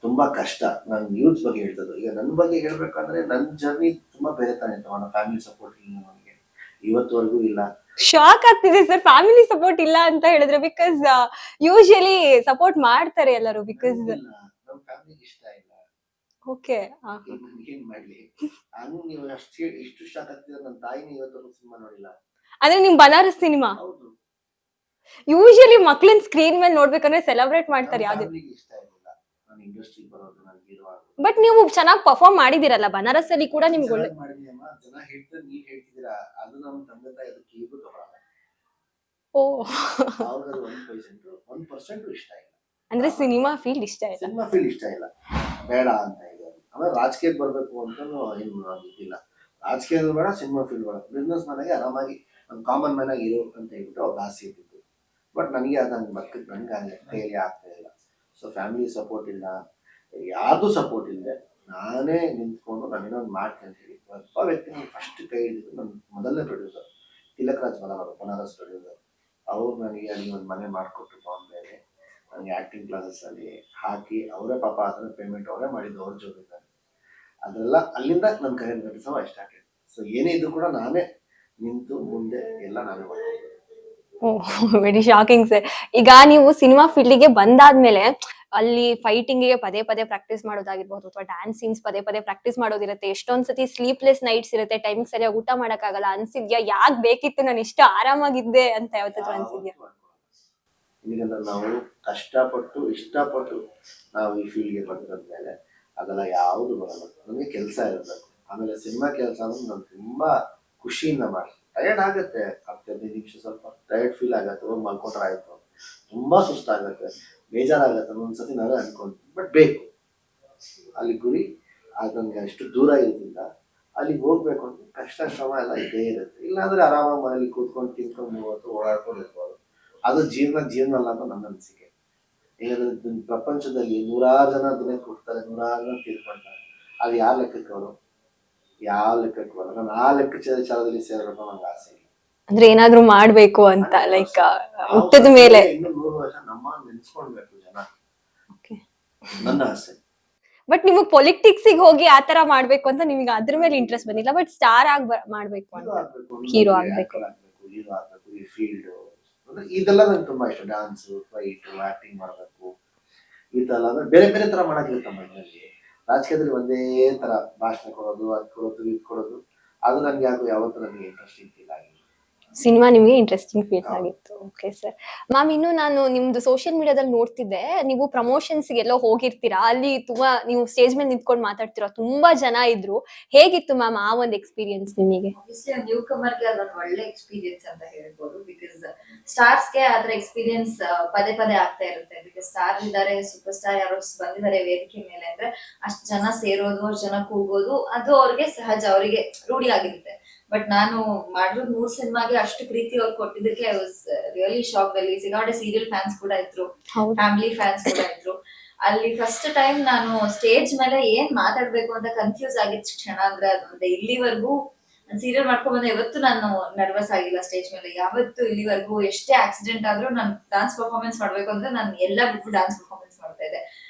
ತುಂಬಾ ಕಷ್ಟ. ನಾನು ಯೂತ್ಸ್ ಬಗ್ಗೆ ಹೇಳ್ತದ್ದು. ಈಗ ನನ್ನ ಬಗ್ಗೆ ಹೇಳ್ಬೇಕಂದ್ರೆ ನನ್ನ ಜರ್ನಿ ತುಂಬಾ ಬೇರೆ ತಾನೆ ಇತ್ತು. ನನ್ನ ಫ್ಯಾಮಿಲಿ ಸಪೋರ್ಟ್ ಇಲ್ಲ ನನಗೆ, ಇವತ್ತುವರೆಗೂ ಇಲ್ಲ. ಶಾಕ್ ಆಗ್ತಿದೆ ಸರ್, ಫ್ಯಾಮಿಲಿ ಸಪೋರ್ಟ್ ಇಲ್ಲ ಅಂತ ಹೇಳಿದ್ರೆ. ಬಿಕಾಸ್ ಯೂಶಲಿ ಸಪೋರ್ಟ್ ಮಾಡ್ತಾರೆ ಎಲ್ಲರೂ. ಬಿಕಾಸ್ ನಮ್ಮ ಫ್ಯಾಮಿಲಿಗೆ ಇಷ್ಟ ಇಲ್ಲ. ಓಕೆ, ಏನ್ ಮಾಡ್ಲಿ, ನಾನು ನೀವು ಇಷ್ಟು ಶಾಕ್ ಆಗ್ತಿದ್ರೆ ನನ್ನ ತಾಯಿನ ಇವತ್ತವರೆಗೂ ಸಿನಿಮಾ ನೋಡಿಲ್ಲ. ಅಂದ್ರೆ ನಿಮ್ ಬನಾರಸ್ ಸಿನಿಮಾ ಹೌದು, ಯೂಶಲಿ ಮಕ್ಳನ್ ಸ್ಕ್ರೀನ್ ಮೇಲೆ ನೋಡ್ಬೇಕಂದ್ರೆ ಸೆಲೆಬ್ರೇಟ್ ಮಾಡ್ತಾರೆ ಯಾವ್ದು. ಫ್ಯಾಮಿಲಿಗೆ ಇಷ್ಟ ಇರಲಿಲ್ಲ ನಾನು ಇಂಡಸ್ಟ್ರಿಗೆ ಬರೋದು, ನಾನು ಹೀರೋ ಆಗೋದು. ಬಟ್ ನೀವು ಚೆನ್ನಾಗಿ ಪರ್ಫಾರ್ಮ್ ಮಾಡಿದಿರಲ್ಲ ಬನಾರಸ್ ಅಲ್ಲಿ ಕೂಡ. ನಿಮ್ಗೆ ಒಳ್ಳೆ ಮಾಡಿದೀಯಮ್ಮ, ಜನ ಹೇಳ್ತಾರೆ, ನೀವ್ ಹೇಳ್ತಿದ್ದೀರಾ, ಅದು ನಮ್ಮ ತಂದೆ ತಾಯಿ ಅದಕ್ಕೆ ಈಗೂ ತಗೊಳಲ್ಲ. ಓ ಅವ್ರಿಗದು 1% ಇಷ್ಟ ಇಲ್ಲ. ಅಂದ್ರೆ ಸಿನಿಮಾ ಫೀಲ್ಡ್ ಇಷ್ಟ ಇಲ್ಲ. ಸಿನಿಮಾ ಫೀಲ್ ಇಷ್ಟ ಇಲ್ಲ, ಬೇಡ ಅಂತ ಇದೆ. ಆಮೇಲೆ ರಾಜಕೀಯಕ್ಕೆ ಬರ್ಬೇಕು ಅಂತ ಏನು ಇದಿಲ್ಲ. ರಾಜಕೀಯ ಬೇಡ, ಸಿನಿಮಾ ಫೀಲ್ಡ್ ಬೇಡ, ಬಿಸ್ನೆಸ್ ಮನೆಗೆ ಆರಾಮಾಗಿ ಒಂದು ಕಾಮನ್ ಮ್ಯಾನ್ ಆಗಿ ಇರೋ ಅಂತ ಹೇಳ್ಬಿಟ್ಟು ಅವ್ರ ಆಸೆ ಇದ್ದಿದ್ದು. ಬಟ್ ನನಗೆ ಅದು ಹಂಗೆ ಬರ್ತಿದ್ದು, ನನಗೆ ಕೈಯಲ್ಲಿ ಆಗ್ತಾ ಇಲ್ಲ. ಸೊ ಫ್ಯಾಮಿಲಿ ಸಪೋರ್ಟ್ ಇಲ್ಲ, ಯಾರ್ದು ಸಪೋರ್ಟ್ ಇಲ್ಲದೆ ನಾನೇ ನಿಂತ್ಕೊಂಡು ನಾನು ಏನೊಂದು ಮಾಡ್ತೀನಿ ಅಂತ ಹೇಳಿ ಒಬ್ಬ ವ್ಯಕ್ತಿ ನಾನು ಫಸ್ಟ್ ಕೈ ಹಿಡಿದು ನನ್ನ ಮೊದಲನೇ ಪ್ರೊಡ್ಯೂಸರ್ ತಿಲಕ್ ರಾಜ್ ಬನಾರಸ್ ಪ್ರೊಡ್ಯೂಸರ್. ಅವ್ರು ನನಗೆ ಅಲ್ಲಿ ಒಂದು ಮನೆ ಮಾಡಿಕೊಟ್ರು ಬಾಂಬೆಯಲ್ಲಿ. ನನಗೆ ಆ್ಯಕ್ಟಿಂಗ್ ಕ್ಲಾಸಸ್ ಅಲ್ಲಿ ಹಾಕಿ ಅವರೇ ಪಾಪ ಅದನ್ನ ಪೇಮೆಂಟ್ ಅವರೇ ಮಾಡಿದ್ದು, ಅವ್ರ ಜೋಬಿದ್ದಾರೆ. ಅದೆಲ್ಲ ಅಲ್ಲಿಂದ ನನ್ನ ಕೈಯಲ್ಲಿ ನಡೆಸೋ ಸ್ಟಾರ್ಟ್ ಆಯಿತು. ಸೊ ಏನೇ ಇದ್ರು ಕೂಡ ನಾನೇ ನಿಂತು ಮುಂದೆ ಎಲ್ಲ ನಾವೇ ಮಾಡ್ತೀವಿ. Very shocking sir. ಈಗ ನೀವು ಸಿನಿಮಾ ಫೀಲ್ಡಿಗೆ ಬಂದಾದ್ಮೇಲೆ ಅಲ್ಲಿ ಫೈಟಿಂಗ್ ಗೆ ಪದೇ ಪದೇ ಪ್ರಾಕ್ಟೀಸ್ ಮಾಡೋದಾಗಿರ್ಬಹುದು, ಅಥವಾ ಡ್ಯಾನ್ಸ್ ಸೀನ್ಸ್ ಪದೇ ಪದೇ ಪ್ರಾಕ್ಟೀಸ್ ಮಾಡೋದಿರುತ್ತೆ. ಎಷ್ಟೊಂದ್ ಸತಿ ಸ್ಲೀಪ್ಲೆಸ್ ನೈಟ್ಸ್ ಇರುತ್ತೆ, ಟೈಮ್ ಸರಿಯಾಗಿ ಊಟ ಮಾಡಕ್ಕಾಗಲ್ಲ. ಅನ್ಸಿದ್ಯಾ ಯಾಕೆ ಬೇಕಿತ್ತು ನಾನು ಇಷ್ಟು ಆರಾಮಾಗಿದ್ದೆ ಅಂತ ಯಾವತ್ತಾದ್ರೂ ಅನ್ಸಿದ್ಯಾ? ಇದರಿಂದ ನಾವು ಕಷ್ಟಪಟ್ಟು ಇಷ್ಟಪಟ್ಟು ನಾವು ಈ ಫೀಲ್ಡ್ಗೆ ಬಂದಿರೋದ್ಮೇಲೆ ಅದೆಲ್ಲ ಯಾವುದು ಬರಲ್ಲ. ನನಗೆ ಕೆಲಸ ಇರಬೇಕು. ಆಮೇಲೆ ಸಿನಿಮಾ ಕೆಲಸ ಅಂದ್ರೆ ನಾನು ತುಂಬಾ ಖುಷಿಯಿಂದ ಮಾಡಿ. ಟಯರ್ಡ್ ಆಗುತ್ತೆ, 15 ನಿಮಿಷ ಸ್ವಲ್ಪ ಟಯರ್ಡ್ ಫೀಲ್ ಆಗುತ್ತೆ, ಹೋಗಿ ಮಲ್ಕೊಂಡ್ರೆ ಆಯ್ತು. ತುಂಬಾ ಸುಸ್ತಾಗತ್ತೆ, ಬೇಜಾರಾಗತ್ತೆ ಒಂದ್ಸತಿ ನಾವೇ ಅನ್ಕೊಂತೀವಿ. ಬಟ್ ಬೇಕು ಅಲ್ಲಿ ಗುರಿ, ಅದು ನನಗೆ ಅಷ್ಟು ದೂರ ಇರೋದ್ರಿಂದ ಅಲ್ಲಿಗೆ ಹೋಗ್ಬೇಕು ಅಂದ್ರೆ ಕಷ್ಟ ಶ್ರಮ ಎಲ್ಲ ಇದ್ದೇ ಇರುತ್ತೆ. ಇಲ್ಲಾಂದ್ರೆ ಆರಾಮಾಗಿ ಮನೇಲಿ ಕೂತ್ಕೊಂಡು ತಿನ್ಕೊಂಡು ಮೂವತ್ತು ಓಡಾಡ್ಕೊಂಡು ಇರ್ಬೋದು. ಅದು ಜೀವನ ಅಲ್ಲ ಅಂತ ನನ್ನ ಅನಿಸಿಕೆ. ಈಗ ಪ್ರಪಂಚದಲ್ಲಿ 100 ಜನ ದಿನಕ್ಕೆ ಹುಡ್ತಾರೆ, 100 ಜನ ತಿಳ್ಕೊಳ್ತಾರೆ. ಅದು ಯಾವ ಲೆಕ್ಕಕ್ಕೆ ಅವರು, ಯಾವ ಲೆಕ್ಕಕ್ಕೆ ಬರಲ್ಲ. ನಾನು ಆ ಲೆಕ್ಕಾಚಾರದಲ್ಲಿ ಸೇರ್ಬೇಕು ನಂಗೆ ಆಸೆ ಇಲ್ಲ. ಅಂದ್ರೆ ಏನಾದ್ರೂ ಮಾಡ್ಬೇಕು ಅಂತ, ಲೈಕ್ ಹುಟ್ಟದ ಮೇಲೆ ಇನ್ನು 100 ವರ್ಷ ನಮ್ಮ ನೆನ್ಸ್ಕೊಳ್ಬೇಕು ಜನ, ನನ್ನ ಆಸೆ. ಬಟ್ ನಿಮಗ್ ಪೊಲಿಟಿಕ್ಸ್ ಹೋಗಿ ಆತರ ಮಾಡ್ಬೇಕು ಅಂತ ನಿಮ್ಗೆ ಅದ್ರ ಮೇಲೆ ಇಂಟ್ರೆಸ್ಟ್ ಬಂದಿಲ್ಲ. ಬಟ್ ಸ್ಟಾರ್ ಆಗಿ ಮಾಡ್ಬೇಕು ಅಂತ, ಹೀರೋ ಆಗ್ಬೇಕು. ಹೀರೋ ಆಗ್ಬೇಕು ಈ ಫೀಲ್ಡ್ ಅಂದ್ರೆ ಇದೆಲ್ಲ ನಂಗೆ ತುಂಬಾ ಇಷ್ಟ. ಡ್ಯಾನ್ಸ್, ಫೈಟ್, ಆಕ್ಟಿಂಗ್ ಮಾಡ್ಬೇಕು, ಈ ತರ ಅಂದ್ರೆ ಬೇರೆ ಬೇರೆ ತರ ಮಾಡಕ್ಕಿರುತ್ತೆ ಮನೆಯಲ್ಲಿ. ರಾಜಕೀಯದಲ್ಲಿ ಒಂದೇ ತರ ಭಾಷಣ ಕೊಡೋದು, ಅದ್ ಕೊಡೋದು, ಇದ್ ಕೊಡೋದು, ಅದು ನನ್ಗೆ ಯಾವತ್ತೂ ನನಗೆ ಇಂಟ್ರೆಸ್ಟಿಂಗ್ ಫೀಲ್ ಆಗಿಲ್ಲ. ಸಿನಿಮಾ ನಿಮ್ಗೆ ಇಂಟ್ರೆಸ್ಟಿಂಗ್ ಫೀಲ್ ಆಗಿತ್ತು. Okay sir. ಮ್ಯಾಮ್, ಇನ್ನು ನಾನು ನಿಮ್ದು ಸೋಷಿಯಲ್ ಮೀಡಿಯಾದಲ್ಲಿ ನೋಡ್ತಿದ್ದೆ, ನೀವು ಪ್ರಮೋಷನ್ಸ್ ಎಲ್ಲೋ ಹೋಗಿರ್ತೀರಾ, ಅಲ್ಲಿ ತುಂಬಾ ನೀವು ಸ್ಟೇಜ್ ಮೇಲೆ ನಿಂತ್ಕೊಂಡು ಮಾತಾಡ್ತೀರಾ, ತುಂಬಾ ಜನ ಇದ್ರು. ಹೇಗಿತ್ತು ಮ್ಯಾಮ್ ಆ ಒಂದು ಎಕ್ಸ್ಪೀರಿಯನ್ಸ್ ನಿಮಗೆ? ಆಬ್ವಿಯಸ್ಲಿ ನ್ಯೂ ಕಮರ್ ಗೆ ಅದೊಂದು ಒಳ್ಳೆ ಎಕ್ಸ್ಪೀರಿಯನ್ಸ್ ಅಂತ ಹೇಳ್ಬೋದು. ಬಿಕಾಸ್ ಸ್ಟಾರ್ಸ್ ಗೆ ಅದ್ರ ಎಕ್ಸ್ಪೀರಿಯನ್ಸ್ ಪದೇ ಪದೇ ಆಗ್ತಾ ಇರುತ್ತೆ. ಬಿಕಾಸ್ ಸ್ಟಾರ್ ಇದಾರೆ, ಸೂಪರ್ ಸ್ಟಾರ್ ಯಾರೋ ಬಂದಿದ್ದಾರೆ ವೇದಿಕೆ ಮೇಲೆ ಅಂದ್ರೆ ಅಷ್ಟ್ ಜನ ಸೇರೋದು, ಅಷ್ಟ್ ಜನ ಕೂಗೋದು, ಅದು ಅವ್ರಿಗೆ ಸಹಜ, ಅವರಿಗೆ ರೂಢಿ ಆಗಿರುತ್ತೆ. ಬಟ್ ನಾನು ಮಾಡಿರೋ 3 ಸಿನಿಮಾಗೆ ಅಷ್ಟು ಪ್ರೀತಿ ಅವ್ರು ಕೊಟ್ಟಿದ್ದಕ್ಕೆ ಐ ವಾಸ್ ರಿಯಲಿ ಶಾಕ್. ಅಲ್ಲಿ ಸಿಗಾಡೆ ಸೀರಿಯಲ್ ಫ್ಯಾನ್ಸ್ ಕೂಡ ಇದ್ರು, ಫ್ಯಾಮಿಲಿ ಫ್ಯಾನ್ಸ್ ಕೂಡ ಇದ್ರು. ಅಲ್ಲಿ ಫಸ್ಟ್ ಟೈಮ್ ನಾನು ಸ್ಟೇಜ್ ಮೇಲೆ ಏನ್ ಮಾತಾಡ್ಬೇಕು ಅಂತ ಕನ್ಫ್ಯೂಸ್ ಆಗಿದ್ ಕ್ಷಣ ಅಂದ್ರೆ ಅದೊಂದೇ. ಇಲ್ಲಿವರೆಗೂ ಸೀರಿಯಲ್ ಮಾಡ್ಕೊಂಡ್ ಬಂದ ಇವತ್ತು ನಾನು ನರ್ವಸ್ ಆಗಿಲ್ಲ ಸ್ಟೇಜ್ ಮೇಲೆ. ಯಾವತ್ತು ಇಲ್ಲಿವರೆಗೂ ಎಷ್ಟೇ ಆಕ್ಸಿಡೆಂಟ್ ಆದ್ರೂ ನಾನು ಡಾನ್ಸ್ ಪರ್ಫಾರ್ಮೆನ್ಸ್ ಮಾಡ್ಬೇಕು ಅಂದ್ರೆ ನಾನು ಎಲ್ಲ ಬಿಟ್ಟು ಡಾನ್ಸ್ ಪರ್ಫಾರ್ಮೆನ್ಸ್ ಮಾಡ್ತಾ ಇದ್ದೆ.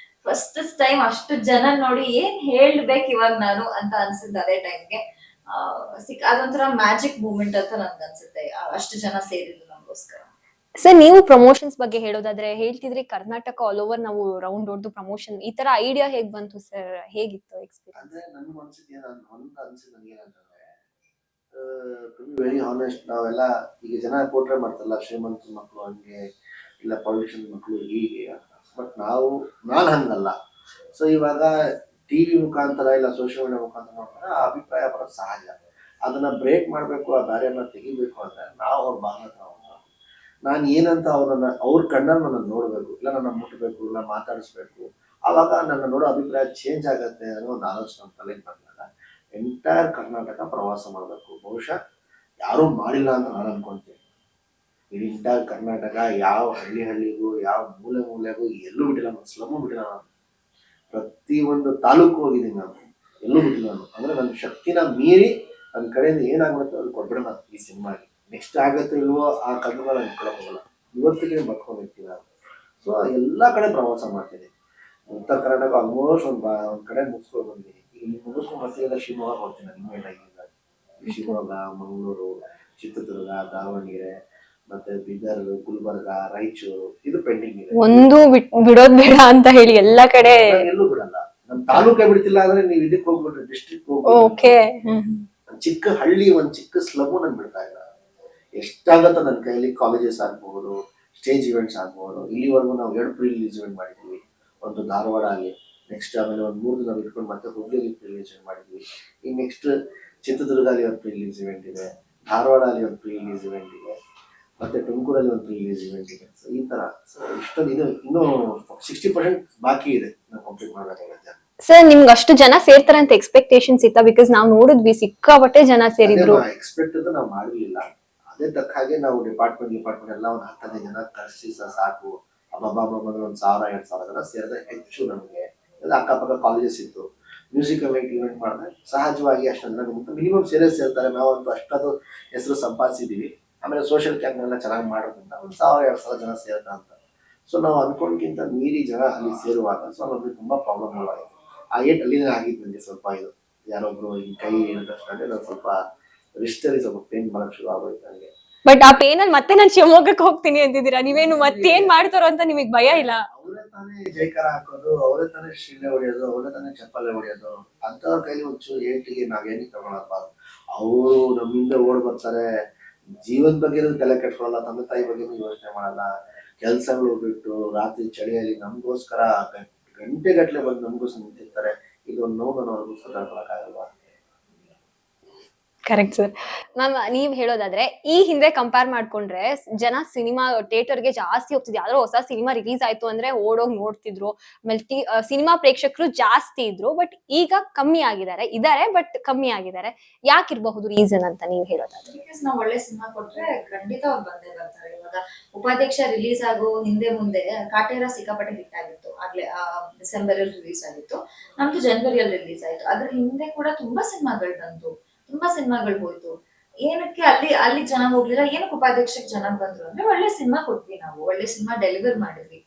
ಫಸ್ಟ್ ಟೈಮ್ ಅಷ್ಟು ಜನ ನೋಡಿ ಏನ್ ಹೇಳ್ಬೇಕು ಇವಾಗ ನಾನು ಅಂತ ಅನ್ಸಿದ್ದು ಅದೇ ಟೈಮ್ಗೆ. ಅದೊಂಥರ ಮ್ಯಾಜಿಕ್ ಮೂಮೆಂಟ್ ಅಂತ ನನ್ಗೆ ಅನ್ಸುತ್ತೆ, ಅಷ್ಟು ಜನ ಸೇರಿದ್ರು ನಮಗೋಸ್ಕರ. ಸರ್, ನೀವು ಪ್ರಮೋಷನ್ಸ್ ಬಗ್ಗೆ ಹೇಳೋದಾದ್ರೆ ಹೇಳ್ತಿದ್ರಿ, ಕರ್ನಾಟಕ ಆಲ್ ಓವರ್ ನಾವು ರೌಂಡ್ ಹೊಡೆದು ಪ್ರಮೋಷನ್, ಈ ತರ ಐಡಿಯಾ ಹೇಗ್ ಬಂತು ಸರ್? ಹೇಗಿತ್ತು ಎಕ್ಸ್ಪೀರಿಯನ್ಸ್? ಅಂದ್ರೆ ನನ್ಗೆ ಅನ್ಸಿದ್ದು ಏನಂದ್ರೆ ಟು ಬಿ ವೆರಿ ಹಾನೆಸ್ಟ್, ನಾವೆಲ್ಲ ಈಗ ಜನ ಪೋಟ್ರೆ ಮಾಡ್ತಾರಲ್ಲ ಶ್ರೀಮಂತ ಮಕ್ಕಳು ಹಂಗೆ, ಇಲ್ಲ ಪೊಲಿಟಿಷಿಯನ್ ಮಕ್ಕಳು ಹೀಗೆ ಅಂತ. ಬಟ್ ನಾನು ಹಂಗಲ್ಲ. ಸೊ ಇವಾಗ ಟಿವಿ ಮುಖಾಂತರ ಇಲ್ಲ ಸೋಷಿಯಲ್ ಮೀಡಿಯಾ ಮುಖಾಂತರ ನೋಡ್ತಾರೆ, ಆ ಅಭಿಪ್ರಾಯ ಬರೋದು ಸಹಜ. ಅದನ್ನ ಬ್ರೇಕ್ ಮಾಡಬೇಕು, ಆ ದಾರಿಯನ್ನ ತೆಗಿಬೇಕು ಅಂದ್ರೆ ನಾವು ಅವ್ರ ಭಾಗನ ಹತ್ರ ಹೋಗ್ಬೇಕು. ನಾನು ಏನಂತ ಅವ್ರ ಕಣ್ಣಲ್ಲಿ ನನ್ನ ನೋಡ್ಬೇಕು, ಇಲ್ಲ ನನ್ನ ಮುಟ್ಟಬೇಕು, ಇಲ್ಲ ಮಾತಾಡಿಸ್ಬೇಕು. ಆವಾಗ ನನ್ನ ನೋಡೋ ಅಭಿಪ್ರಾಯ ಚೇಂಜ್ ಆಗತ್ತೆ ಅನ್ನೋ ಒಂದು ಆಲೋಚನೆ ನಮ್ಮ ತಲೆಗೆ ಬಂದಾಗ ಎಂಟೈರ್ ಕರ್ನಾಟಕ ಪ್ರವಾಸ ಮಾಡಬೇಕು. ಬಹುಶಃ ಯಾರೂ ಮಾಡಿಲ್ಲ ಅಂತ ನಾನು ಅನ್ಕೊಂತೀನಿ. ಇಡೀ ಎಂಟೈರ್ ಕರ್ನಾಟಕ ಯಾವ ಹಳ್ಳಿಗೂ, ಯಾವ ಮೂಲೆಗೂ ಎಲ್ಲೂ ಬಿಟ್ಟಿಲ್ಲ, ನಾನು ಸ್ಲಮ್ಮು ಬಿಟ್ಟಿಲ್ಲ. ನಾನು ಪ್ರತಿ ಒಂದು ತಾಲೂಕು ಹೋಗಿದ್ದೀನಿ, ನಾನು ಎಲ್ಲೂ ಬಿಟ್ಟಿಲ್ಲ. ನಾನು ಅಂದ್ರೆ ನನ್ನ ಶಕ್ತಿನ ಮೀರಿ ನನ್ನ ಕಡೆಯಿಂದ ಏನಾಗ್ಬಿಡುತ್ತೋ ಅದು ಕೊಟ್ಬಿಡೋಣ ಈ ಸಿನಿಮಾಗೆ. ನೆಕ್ಸ್ಟ್ ಆಗತ್ತೋ ಇಲ್ವೋ ಆ ಕನ್ನಡ ನಾನು ಕೊಡಕ್ ಹೋಗಲ್ಲ, ಇವತ್ತಿಗೆ ಬರ್ಕೊಂಡಿರ್ತೀನಿ ನಾನು. ಸೊ ಎಲ್ಲ ಕಡೆ ಪ್ರವಾಸ ಮಾಡ್ತೀನಿ. ಉತ್ತರ ಕರ್ನಾಟಕ ಆಲ್ಮೋಸ್ಟ್ ಒಂದ್ ಕಡೆ ಮುಗಿಸ್ಕೊಂಡು ಬಂದಿದ್ದೀನಿ. ಈಗ ಮುಗಿಸ್ಕೊಂಡು ಮತ್ತೆ ಶಿವಮೊಗ್ಗ ಹೋಗ್ತೀನಿ ನಾನು ಇನ್ನೂ ಇಲ್ಲಿಂದ. ಶಿವಮೊಗ್ಗ, ಮಂಗಳೂರು, ಚಿತ್ರದುರ್ಗ, ದಾವಣಗೆರೆ, ಮತ್ತೆ ಬೀದರ್, ಗುಲ್ಬರ್ಗ, ರಾಯಚೂರು, ಇದು ಪೆಂಡಿಂಗ್ ಇದೆ. ಒಂದು ಬಿಡೋದ್ ಬೇಡ ಅಂತ ಹೇಳಿ ಎಲ್ಲಾ ಕಡೆ ಎಲ್ಲೂ ಬಿಡಲ್ಲ. ನಮ್ ತಾಲೂಕೇ ಬಿಡ್ತಿಲ್ಲ ಅಂದ್ರೆ ನೀವು ಇದಕ್ಕೆ ಹೋಗ್ಬಿಟ್ರೆ ಡಿಸ್ಟ್ರಿಕ್ಟ್ ಓಕೆ. ಚಿಕ್ಕ ಹಳ್ಳಿ, ಒಂದ್ ಚಿಕ್ಕ ಸ್ಲಮ್ಮು ನನ್ ಬಿಡ್ತಾ ಇಲ್ಲ. ಎಷ್ಟಾಗತ್ತೋ ನನ್ನ ಕೈಯಲ್ಲಿ ಕಾಲೇಜಸ್ ಆಗ್ಬಹುದು, ಸ್ಟೇಜ್ ಇವೆಂಟ್ಸ್ ಆಗ್ಬಹುದು. ಇಲ್ಲಿವರೆಗೂ ನಾವು 2 ಪ್ರೀ-ರಿಲೀಸ್ ಇವೆಂಟ್ ಮಾಡಿದ್ವಿ. ಒಂದು ಧಾರವಾಡ ಅಲ್ಲಿ, ನೆಕ್ಸ್ಟ್ ಆಮೇಲೆ ಒಂದು 3 ದಿನ ಬಿಟ್ಕೊಂಡು ಮತ್ತೆ ಹುಬ್ಳಿಯಲ್ಲಿ ಪ್ರೀ-ರಿಲೀಸ್ ಇವೆಂಟ್ ಮಾಡಿದ್ವಿ. ಈಗ ನೆಕ್ಸ್ಟ್ ಚಿತ್ರದುರ್ಗದಲ್ಲಿ ಒಂದು ಪ್ರೀ-ರಿಲೀಸ್ ಇವೆಂಟ್ ಇದೆ, ಧಾರವಾಡ ಅಲ್ಲಿ ಒಂದು ಪ್ರೀ-ರಿಲೀಸ್ ಇವೆಂಟ್ ಇದೆ, ಮತ್ತೆ ತುಮಕೂರಲ್ಲಿ ಒಂದು ಪ್ರೀ-ರಿಲೀಸ್ ಇವೆಂಟ್ ಇದೆ. ಸೊ ಈ ತರ ಇಷ್ಟೊಂದು ಇನ್ನೂ 60% ಬಾಕಿ ಇದೆ ನಾವು ಕಂಪ್ಲೀಟ್ ಮಾಡ್ಬೇಕಾಗುತ್ತೆ. ಸರ್, ನಿಮ್ಗೆ ಅಷ್ಟು ಜನ ಸೇರ್ತಾರೆ ಅಂತ ಎಕ್ಸ್ಪೆಕ್ಟೇಷನ್ಸ್ ಇತ್ತ? ಬಿಕಾಸ್ ನಾವು ನೋಡಿದ್ವಿ ಸಿಕ್ಕಾಪಟ್ಟೆ ಜನ ಸೇರಿದ್ರು. ಎಕ್ಸ್ಪೆಕ್ಟ್ ಅಂತ ನಾವು ಮಾಡಿರ್ಲಿಲ್ಲ. ಅದೇ ತಕ್ಕ ಹಾಗೆ ನಾವು ಡಿಪಾರ್ಟ್ಮೆಂಟ್ ಎಲ್ಲ ಒಂದು 10-15 ಜನ ಕರೆಸಿ ಸಾಕು, ಹಬ್ಬ ಒಂದು 1,000-2,000 ಜನ ಸೇರಿದ್ರೆ ಹೆಚ್ಚು. ನಮಗೆ ಅಕ್ಕಪಕ್ಕ ಕಾಲೇಜಸ್ ಇತ್ತು, ಮ್ಯೂಸಿಕಲ್ ನೈಟ್ ಇವೆಂಟ್ ಮಾಡಿದ್ರೆ ಸಹಜವಾಗಿ ಅಷ್ಟೊಂದು ಜನ ಮಿನಿಮಮ್ ಸೇರ್ತಾರೆ. ನಾವಂತೂ ಅಷ್ಟೊಂದು ಹೆಸರು ಸಂಪಾದಿಸಿದೀವಿ. ಆಮೇಲೆ ಸೋಷಿಯಲ್ ಕ್ಯಾಂಪ್ನೆಲ್ಲ ಚೆನ್ನಾಗಿ ಮಾಡೋದ್ರಿಂದ 1,000-2,000 ಜನ ಸೇರ್ತಾ ಅಂತ. ಸೊ ನಾವು ಅನ್ಕೊಂಡ್ಕಿಂತ ಮೀರಿ ಜನ ಅಲ್ಲಿ ಸೇರುವಾಗ ಸೊ ನಮಗೆ ತುಂಬಾ ಪ್ರಾಬ್ಲಮ್ಗಳಾಯಿತು. ಆ ಅಲ್ಲಿನೇ ಆಗಿದ್ದು ನನಗೆ ಸ್ವಲ್ಪ. ಇದು ಯಾರೊಬ್ರು ಈ ಕೈ ಹೇಳಿದಷ್ಟೇ ನಾನು ಸ್ವಲ್ಪ ರಿಸ್ಟಲ್ಲಿ ಸ್ವಲ್ಪ ಪೇನ್ ಮಾಡಕ್ ಶುರು ಆಗೋಯ್ತು ನನಗೆ. ಬಟ್ ಆ ಪೇನ್ ಅಲ್ಲಿ ಮತ್ತೆ ನಾನು ಶಿವಮೊಗ್ಗಕ್ಕೆ ಹೋಗ್ತೀನಿ ಅಂತಿದ್ದೀರಾ, ನೀವೇನು ಮತ್ತೇನ್ ಮಾಡ್ತಾರೋ ಅಂತ ನಿಮಗ್ ಭಯ ಇಲ್ಲ? ಅವರೇ ತಾನೇ ಜೈಕಾರ ಹಾಕೋದು, ಅವರೇ ತಾನೇ ಶಿಲೆ ಹೊಡೆಯೋದು, ಅವರೇ ತಾನೇ ಚಪ್ಪಲೆ ಹೊಡೆಯೋದು. ಅಂತವ್ರ ಕೈಲಿ ಒಂಚೂರು ಏಟಿಗೆ ನಾವೇನಿಗೆ ತಗೊಳಬಾರ್ದು. ಅವರು ನಮ್ಮಿಂದ ಓಡ್ ಬರ್ತಾರೆ, ಜೀವದ ಬಗ್ಗೆ ತಲೆ ಕೆಟ್ಕೊಳ್ಳಲ್ಲ, ತಂದೆ ತಾಯಿ ಬಗ್ಗೆ ಯೋಚನೆ ಮಾಡಲ್ಲ, ಕೆಲ್ಸಗಳು ಬಿಟ್ಟು ರಾತ್ರಿ ಚಳಿಯಲ್ಲಿ ನಮಗೋಸ್ಕರ ಗಂಟೆಗಟ್ಲೆ ಬಂದು ನಮಗೋಸ್ಕರ ನಿಂತಿರ್ತಾರೆ. ಇದೊಂದು ನೋವು ನಾನು ಅವ್ರಿಗೂ ಸುಧಾರಿಸಕ್ಕಾಗಲ್ವಾ? Correct sir. ಮ್ಯಾಮ್, ನೀವ್ ಹೇಳೋದಾದ್ರೆ ಈ ಹಿಂದೆ ಕಂಪೇರ್ ಮಾಡ್ಕೊಂಡ್ರೆ ಜನ ಸಿನಿಮಾ ಥಿಯೇಟರ್ಗೆ ಜಾಸ್ತಿ ಹೋಗ್ತಿದ್ರು. ಯಾವ್ದೋ ಹೊಸ ಸಿನಿಮಾ ರಿಲೀಸ್ ಆಯ್ತು ಅಂದ್ರೆ ಓಡೋಗ್ ನೋಡ್ತಿದ್ರು. ಆಮೇಲೆ ಸಿನಿಮಾ ಪ್ರೇಕ್ಷಕರು ಜಾಸ್ತಿ ಇದ್ರು. ಬಟ್ ಈಗ ಕಮ್ಮಿ ಇದಾರೆ ಬಟ್ ಕಮ್ಮಿ ಆಗಿದ್ದಾರೆ. ಯಾಕಿರ್ಬಹುದು ರೀಸನ್ ಅಂತ ನೀವ್ ಹೇಳೋದಾದ್ರೆ? ಬಿಕಾಸ್ ನಾವು ಒಳ್ಳೆ ಸಿನಿಮಾ ಕೊಟ್ರೆ ಖಂಡಿತ ಅವ್ರು ಬಂದೇ ಬರ್ತಾರೆ. ಇವಾಗ ಉಪಾಧ್ಯಕ್ಷ ರಿಲೀಸ್ ಆಗೋ ಹಿಂದೆ ಮುಂದೆ ಕಾಟೇರ ಸಿಕ್ಕಾಪಟ್ಟೆ ಹಿಟ್ ಆಗಿತ್ತು. ಆಗ್ಲೇ ಡಿಸೆಂಬರ್ ಅಲ್ಲಿ ರಿಲೀಸ್ ಆಗಿತ್ತು, ನಮ್ದು ಜನವರಿಯಲ್ಲಿ ರಿಲೀಸ್ ಆಯ್ತು. ಅದ್ರ ಹಿಂದೆ ಕೂಡ ತುಂಬಾ ಸಿನಿಮಾಗಳು ಬಂತು, ತುಂಬಾ ಸಿನಿಮಾಗಳು ಹೋಯ್ತು. ಏನಕ್ಕೆ ಅಲ್ಲಿ ಜನ ಹೋಗ್ಲಿಲ್ಲ, ಏನಕ್ಕೆ ಉಪಾಧ್ಯಕ್ಷಕ್ಕೆ ಜನ ಬಂದ್ರು ಅಂದ್ರೆ ಒಳ್ಳೆ ಸಿನಿಮಾ ಕೊಟ್ವಿ ನಾವು, ಒಳ್ಳೆ ಸಿನಿಮಾ ಡೆಲಿವರ್ ಮಾಡಿದ್ವಿ.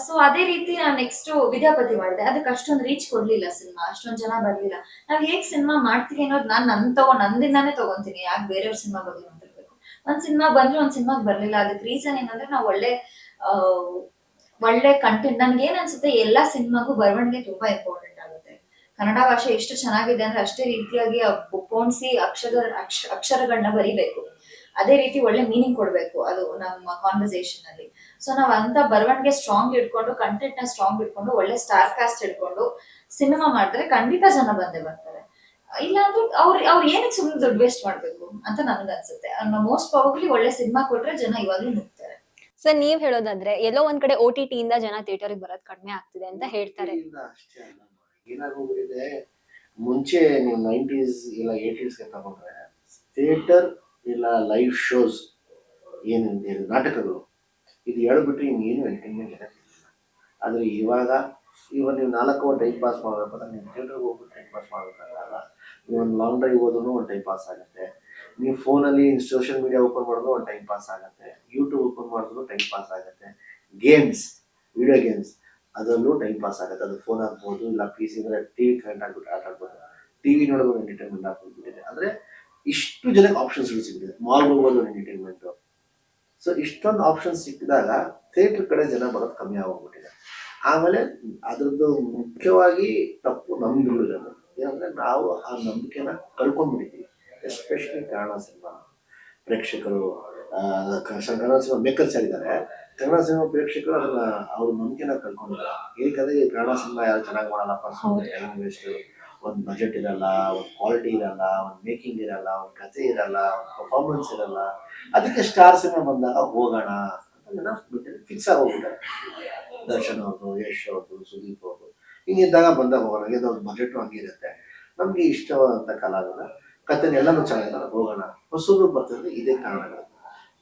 ಸೊ ಅದೇ ರೀತಿ ನಾನು ನೆಕ್ಸ್ಟ್ ವಿದ್ಯಾಪತಿ ಮಾಡಿದೆ. ಅದಕ್ಕೆ ಅಷ್ಟೊಂದು ರೀಚ್ ಕೊಡ್ಲಿಲ್ಲ ಸಿನಿಮಾ, ಅಷ್ಟೊಂದ್ ಜನ ಬರ್ಲಿಲ್ಲ. ನಾವ್ ಹೇಗ್ ಸಿನಿಮಾ ಮಾಡ್ತೀವಿ ಅನ್ನೋದು ನಂದಿಂದಾನೇ ತಗೊಂತೀನಿ, ಯಾಕೆ ಬೇರೆಯವ್ರ ಸಿನಿಮಾ ಬಗ್ಗೆ ನೋಡಿರ್ಬೇಕು. ಒಂದ್ ಸಿನಿಮಾ ಬಂದ್ರೆ ಒಂದ್ ಸಿನಿಮಾಗ್ ಬರ್ಲಿಲ್ಲ. ಅದಕ್ಕೆ ರೀಸನ್ ಏನಂದ್ರೆ ನಾವು ಒಳ್ಳೆ ಕಂಟೆಂಟ್. ನನ್ಗೆ ಏನ್ ಅನ್ಸುತ್ತೆ, ಎಲ್ಲಾ ಸಿನಿಮಾಗೂ ಬರವಣಿಗೆ ತುಂಬಾ ಇಂಪಾರ್ಟೆಂಟ್ ಆಗುತ್ತೆ. ಕನ್ನಡ ಭಾಷೆ ಎಷ್ಟು ಚೆನ್ನಾಗಿದೆ ಅಂದ್ರೆ ಅಷ್ಟೇ ರೀತಿಯಾಗಿ ಪೋಣಿಸಿ ಅಕ್ಷರಗಳನ್ನ ಬರಿಬೇಕು. ಅದೇ ರೀತಿ ಒಳ್ಳೆ ಮೀನಿಂಗ್ ಕೊಡ್ಬೇಕು ಅದು ನಮ್ಮ ಕಾನ್ವರ್ಸೇಷನ್ ಅಲ್ಲಿ. ಸೊ ನಾವ್ ಅಂತ ಬರವಣಿಗೆ ಸ್ಟ್ರಾಂಗ್ ಇಟ್ಕೊಂಡು, ಕಂಟೆಂಟ್ ನ ಸ್ಟ್ರಾಂಗ್ ಇಟ್ಕೊಂಡು, ಒಳ್ಳೆ ಸ್ಟಾರ್ ಕಾಸ್ಟ್ ಇಟ್ಕೊಂಡು ಸಿನಿಮಾ ಮಾಡಿದ್ರೆ ಖಂಡಿತ ಜನ ಬಂದೇ ಬರ್ತಾರೆ. ಇಲ್ಲಾಂದ್ರೆ ಅವ್ರು ಏನಕ್ಕೆ ಸುಮ್ಮನೆ ದುಡ್ಡು ವೇಸ್ಟ್ ಮಾಡ್ಬೇಕು ಅಂತ ನನ್ಗೆ ಅನ್ಸುತ್ತೆ. ಮೋಸ್ಟ್ ಪ್ರಾಬಬ್ಲಿ ಒಳ್ಳೆ ಸಿನಿಮಾ ಕೊಟ್ರೆ ಜನ ಇವಾಗ್ಲೂ ನುಗ್ತಾರೆ. ಸರ್, ನೀವ್ ಹೇಳೋದಾದ್ರೆ ಎಲ್ಲೋ ಒಂದ್ ಕಡೆ OTT ಇಂದ ಜನ ಥಿಯೇಟರ್ ಬರೋದ್ ಕಡಿಮೆ ಆಗ್ತಿದೆ ಅಂತ ಹೇಳ್ತಾರೆ. ಏನಾಗೋಗಿದೆ, ಮುಂಚೆ ನೀವು 90s ಇಲ್ಲ 80s ತಗೊಂಡ್ರೆ ಥಿಯೇಟರ್ ಇಲ್ಲ ಲೈವ್ ಶೋಸ್ ಏನಿದೆ, ನಾಟಕಗಳು, ಇದು ಹೇಳ್ಬಿಟ್ರೆ ಇನ್ನೇನು ಎಂಟರ್ಟೈನ್ಮೆಂಟ್ ಇರೋದಿಲ್ಲ. ಆದ್ರೆ ಇವಾಗ ನೀವು 4 ಅವರ್ ಟೈಮ್ ಪಾಸ್ ಮಾಡ್ಬೇಕಂದ್ರೆ ನೀವು ಥಿಯೇಟರ್ಗೆ ಹೋಗ್ಬಿಟ್ಟು ಟೈಮ್ ಪಾಸ್ ಮಾಡ್ಬೇಕಾಗಲ್ಲ. ನೀವು ಒಂದು ಲಾಂಗ್ ಡ್ರೈವ್ ಹೋದ್ರೂ ಒಂದು ಟೈಮ್ ಪಾಸ್ ಆಗುತ್ತೆ. ನೀವು ಫೋನಲ್ಲಿ ಸೋಷಿಯಲ್ ಮೀಡಿಯಾ ಓಪನ್ ಮಾಡಿದ್ರು ಒಂದು ಟೈಮ್ ಪಾಸ್ ಆಗುತ್ತೆ, ಯೂಟ್ಯೂಬ್ ಓಪನ್ ಮಾಡಿದ್ರು ಟೈಮ್ ಪಾಸ್ ಆಗುತ್ತೆ, ಗೇಮ್ಸ್, ವಿಡಿಯೋ ಗೇಮ್ಸ್ ಅದರಲ್ಲೂ ಟೈಮ್ ಪಾಸ್ ಆಗುತ್ತೆ. ಅದು ಫೋನ್ ಆಗ್ಬೋದು, ಇಲ್ಲ PC ಅಂದ್ರೆ TV ಕನೆಕ್ಟ್ ಆಗ್ಬಿಟ್ಟು ಆಟ ಆಡ್ಬೋದು, TV ನೋಡೋದು ಎಂಟರ್ಟೈನ್ಮೆಂಟ್ ಆಗ್ಬಿಟ್ಟಿದೆ. ಅಂದ್ರೆ ಇಷ್ಟು ಜನಕ್ಕೆ ಆಪ್ಷನ್ಸ್ ಸಿಗ್ತಿದೆ. ಮಾಲ್ ಹೋಗೋದು ಎಂಟರ್ಟೈನ್ಮೆಂಟ್. ಸೊ ಇಷ್ಟೊಂದು ಆಪ್ಷನ್ಸ್ ಸಿಕ್ಕಿದಾಗ ಥಿಯೇಟರ್ ಕಡೆ ಜನ ಬರೋದು ಕಮ್ಮಿ ಆಗೋಗ್ಬಿಟ್ಟಿದೆ. ಆಮೇಲೆ ಅದ್ರದ್ದು ಮುಖ್ಯವಾಗಿ ತಪ್ಪು ನಮ್ದು ಇರೋದು ಏನಂದ್ರೆ ನಾವು ಆ ನಂಬಿಕೆನ ಕಳ್ಕೊಂಡ್ಬಿಟ್ಟಿದ್ದೀವಿ. ಎಸ್ಪೆಷಲಿ ಕನ್ನಡ ಸಿನಿಮಾ ಪ್ರೇಕ್ಷಕರು ಕನ್ನಡ ಸಿನಿಮಾ ಮೇಕರ್ಸ್ ಹೇಳಿದ್ದಾರೆ. ಕನ್ನಡ ಸಿನಿಮಾ ಪ್ರೇಕ್ಷಕರು ಅದನ್ನ ಅವ್ರ ನಂಬಿಕೆನ ಕಳ್ಕೊಂಡಿದ್ದಾರೆ. ಏಕೆಂದ್ರೆ ಈ ಕನ್ನಡ ಸಿನಿಮಾ ಯಾರು ಚೆನ್ನಾಗಿ ಮಾಡಲ್ಲಪ್ಪ, ಟೈಮ್ ವೇಸ್ಟ್, ಒಂದು ಬಜೆಟ್ ಇರಲ್ಲ, ಒಂದು ಕ್ವಾಲಿಟಿ ಇರಲ್ಲ, ಒಂದು ಮೇಕಿಂಗ್ ಇರಲ್ಲ, ಒಂದು ಕಥೆ ಇರಲ್ಲ, ಒಂದು ಪರ್ಫಾರ್ಮೆನ್ಸ್ ಇರಲ್ಲ. ಅದಕ್ಕೆ ಸ್ಟಾರ್ ಸಿನಿಮಾ ಬಂದಾಗ ಹೋಗೋಣ ಅಂತ ಫಿಕ್ಸ್ ಆಗೋಗ್ಬಿಟ್ಟಾರೆ. ದರ್ಶನ್ ಅವ್ರದ್ದು, ಯಶ್ ಅವ್ರದ್ದು, ಸುದೀಪ್ ಅವ್ರದ್ದು ಹಿಂಗಿದ್ದಾಗ ಬಂದಾಗ ಹೋಗೋಣ. ಏನೋ ಒಂದು ಬಜೆಟ್ ಹಂಗಿರುತ್ತೆ. ನಮ್ಗೆ ಇಷ್ಟವಾದಂಥ ಕಲಾವಿದ ಕಥೆನ ಎಲ್ಲನೂ ಚೆನ್ನಾಗಿಲ್ಲ, ಹೋಗೋಣ. ಹೊಸದು ಬರ್ತದೆ, ಇದೇ ಕಾರಣಗಳು.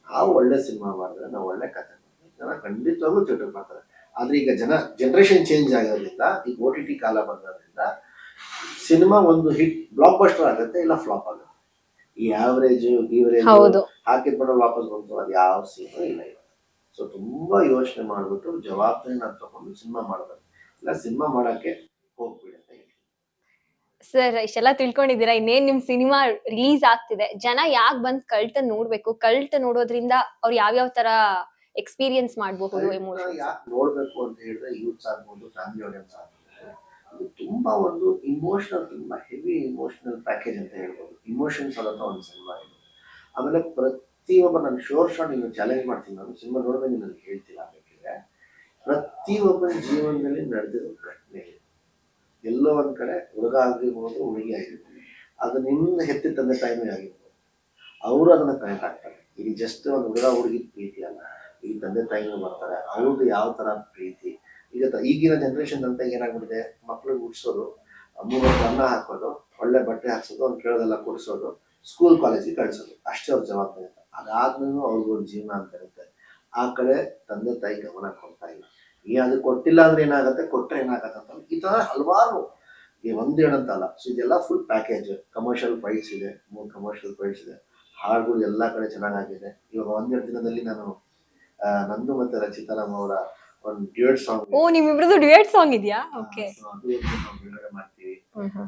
ನಾವು ಒಳ್ಳೆ ಸಿನಿಮಾ ಮಾಡಿದ್ರೆ, ನಾವು ಒಳ್ಳೆ ಕಥೆ ಮಾಡಿದ್ರೆ ಜನ ಖಂಡಿತವಾಗ್ಲೂ ಥಿಯೇಟರ್ ಮಾಡ್ತಾರೆ. ಆದ್ರೆ ಈಗ ಜನರೇಷನ್ ಚೇಂಜ್ ಆಗಿರೋದ್ರಿಂದ, ಈಗ OTT ಕಾಲ ಬಂದಿರೋದ್ರಿಂದ ಸಿನಿಮಾ ಒಂದು ಹಿಟ್ ಬ್ಲಾಕ್ ಬಸ್ಟರ್ ಆಗುತ್ತೆ, ಇಲ್ಲ ಫ್ಲಾಪ್ ಆಗುತ್ತೆ. ಈ ಆವರೇಜ್ ಹೌದು. ಹಾಕಿದ್ ಬರೋ ವಾಪಸ್ ಬಂತು, ಅದು ಯಾವ ಸಿನಿಮಾ ಇಲ್ಲ ಇವಾಗ. ಸೊ ತುಂಬಾ ಯೋಚನೆ ಮಾಡ್ಬಿಟ್ಟು ಜವಾಬ್ದಾರಿ ನಾನು ತಗೊಂಡು ಸಿನಿಮಾ ಮಾಡ್ಬೇಕು, ಇಲ್ಲ ಸಿನಿಮಾ ಮಾಡಕ್ಕೆ ಹೋಗ್ಬಿಡಿ ಅಂತ ಹೇಳ್ತೀನಿ. ಸರ್ ಇಷ್ಟೆಲ್ಲ ತಿಳ್ಕೊಂಡಿದ್ದೀರಾ, ಇನ್ನೇನ್ ನಿಮ್ ಸಿನಿಮಾ ರಿಲೀಸ್ ಆಗ್ತಿದೆ, ಜನ ಯಾಕೆ ಬಂದ್ ಕಲ್ಟ್ ನೋಡ್ಬೇಕು, ಕಲ್ಟ್ ನೋಡೋದ್ರಿಂದ ಅವ್ರು ಯಾವ್ಯಾವ ತರ ಎಕ್ಸ್ಪೀರಿಯನ್ಸ್ ಮಾಡಬಹುದು, ಎಮೋಷನ್? ಯಾಕೆ ನೋಡ್ಬೇಕು ಅಂತ ಹೇಳಿದ್ರೆ, ಯೂತ್ಸ್ ಆಗ್ಬೋದು, ಫ್ಯಾಮಿಲಿ ಆಡಿಯನ್ಸ್ ಆಗ್ಬೋದು, ಇದು ತುಂಬಾ ಒಂದು ಇಮೋಷನಲ್, ತುಂಬಾ ಹೆವಿ ಇಮೋಷನಲ್ ಪ್ಯಾಕೇಜ್ ಅಂತ ಹೇಳ್ಬೋದು. ಇಮೋಷನ್ಸ್ ಅನ್ನೋ ಒಂದು ಸಿನಿಮಾ ಇದು. ಆಮೇಲೆ ಪ್ರತಿಯೊಬ್ಬ, ನಾನು ಶೋರ್ ಶಾಟ್ ಇನ್ನು ಚಾಲೆಂಜ್ ಮಾಡ್ತೀನಿ, ನಾನು ಸಿನಿಮಾ ನೋಡಿದ್ರೆ ನನಗೆ ಹೇಳ್ತಿಲ್ಲ. ಬೇಕಿದ್ರೆ ಪ್ರತಿಯೊಬ್ಬನ ಜೀವನದಲ್ಲಿ ನಡೆದಿರೋ ಘಟನೆ ಇದೆ. ಎಲ್ಲೋ ಒಂದ್ ಕಡೆ ಹುಡುಗ ಆಗಿರ್ಬೋದು, ಹುಡುಗಿ ಆಗಿರ್ಬೋದು, ಅದು ನಿನ್ನ ಹೆತ್ತಿ ತಂದೆ ತಾಯಿನೇ ಆಗಿರ್ಬೋದು, ಅವರು ಅದನ್ನ ಕನೆಕ್ಟ್ ಆಗ್ತಾರೆ. ಇದು ಜಸ್ಟ್ ಒಂದು ಹುಡುಗ ಹುಡುಗಿ ಪ್ರೀತಿ ಅಲ್ಲ, ಈಗ ತಂದೆ ತಾಯಿನೂ ಬರ್ತಾರೆ, ಅವ್ರದ್ದು ಯಾವ ತರ ಪ್ರೀತಿ. ಈಗಿನ ಜನರೇಷನ್ ಅಂತ ಏನಾಗ್ಬಿಟ್ಟಿದೆ, ಮಕ್ಳಿಗೆ ಹುಡ್ಸೋದು, 3 ಹೊತ್ತು ಅನ್ನ ಹಾಕೋದು, ಒಳ್ಳೆ ಬಟ್ಟೆ ಹಾಕ್ಸೋದು, ಅವ್ನು ಕೇಳೋದೆಲ್ಲ ಕೊಡಿಸೋದು, ಸ್ಕೂಲ್ ಕಾಲೇಜಿಗೆ ಕಳ್ಸೋದು, ಅಷ್ಟೇ ಅವ್ರ ಜವಾಬ್ದಾರಿ ಅಂತ. ಅದಾದ್ಮೇಲೂ ಅವ್ರಿಗೊಂದು ಜೀವನ ಅಂತ ಇರುತ್ತೆ. ಆ ಕಡೆ ತಂದೆ ತಾಯಿ ಗಮನ ಕೊಡ್ತಾ ಇಲ್ಲ. ಅದು ಕೊಟ್ಟಿಲ್ಲ ಅಂದ್ರೆ ಏನಾಗುತ್ತೆ, ಕೊಟ್ಟರೆ ಏನಾಗತ್ತೆ ಅಂತ ಈ ತರ ಹಲವಾರು, ಈ ಒಂದೇಳಂತಲ್ಲ. ಸೊ ಇದೆಲ್ಲ ಫುಲ್ ಪ್ಯಾಕೇಜ್. ಕಮರ್ಷಿಯಲ್ ಫೈಟ್ಸ್ ಇದೆ, 3 ಕಮರ್ಷಿಯಲ್ ಫೈಟ್ಸ್ ಇದೆ, ಹಾಡುಗಳು ಎಲ್ಲಾ ಕಡೆ ಚೆನ್ನಾಗಿದೆ. ಇವಾಗ 1-2 ದಿನದಲ್ಲಿ ನಾನು ನಂದು ಮತ್ತೆ ರಚಿತಾರಾಮ್ ಅವರ ಒಂದು ಡ್ಯೂಯೆಟ್ ಸಾಂಗ್, ಓ ನಿಮ್ಮಿಬ್ರದ್ದು ಡ್ಯುಯೆಟ್ ಸಾಂಗ್ ಇದೆಯಾ? ಓಕೆ. ಅದು ನಾವು ಬಿಡುಗಡೆ ಮಾಡ್ತೀವಿ.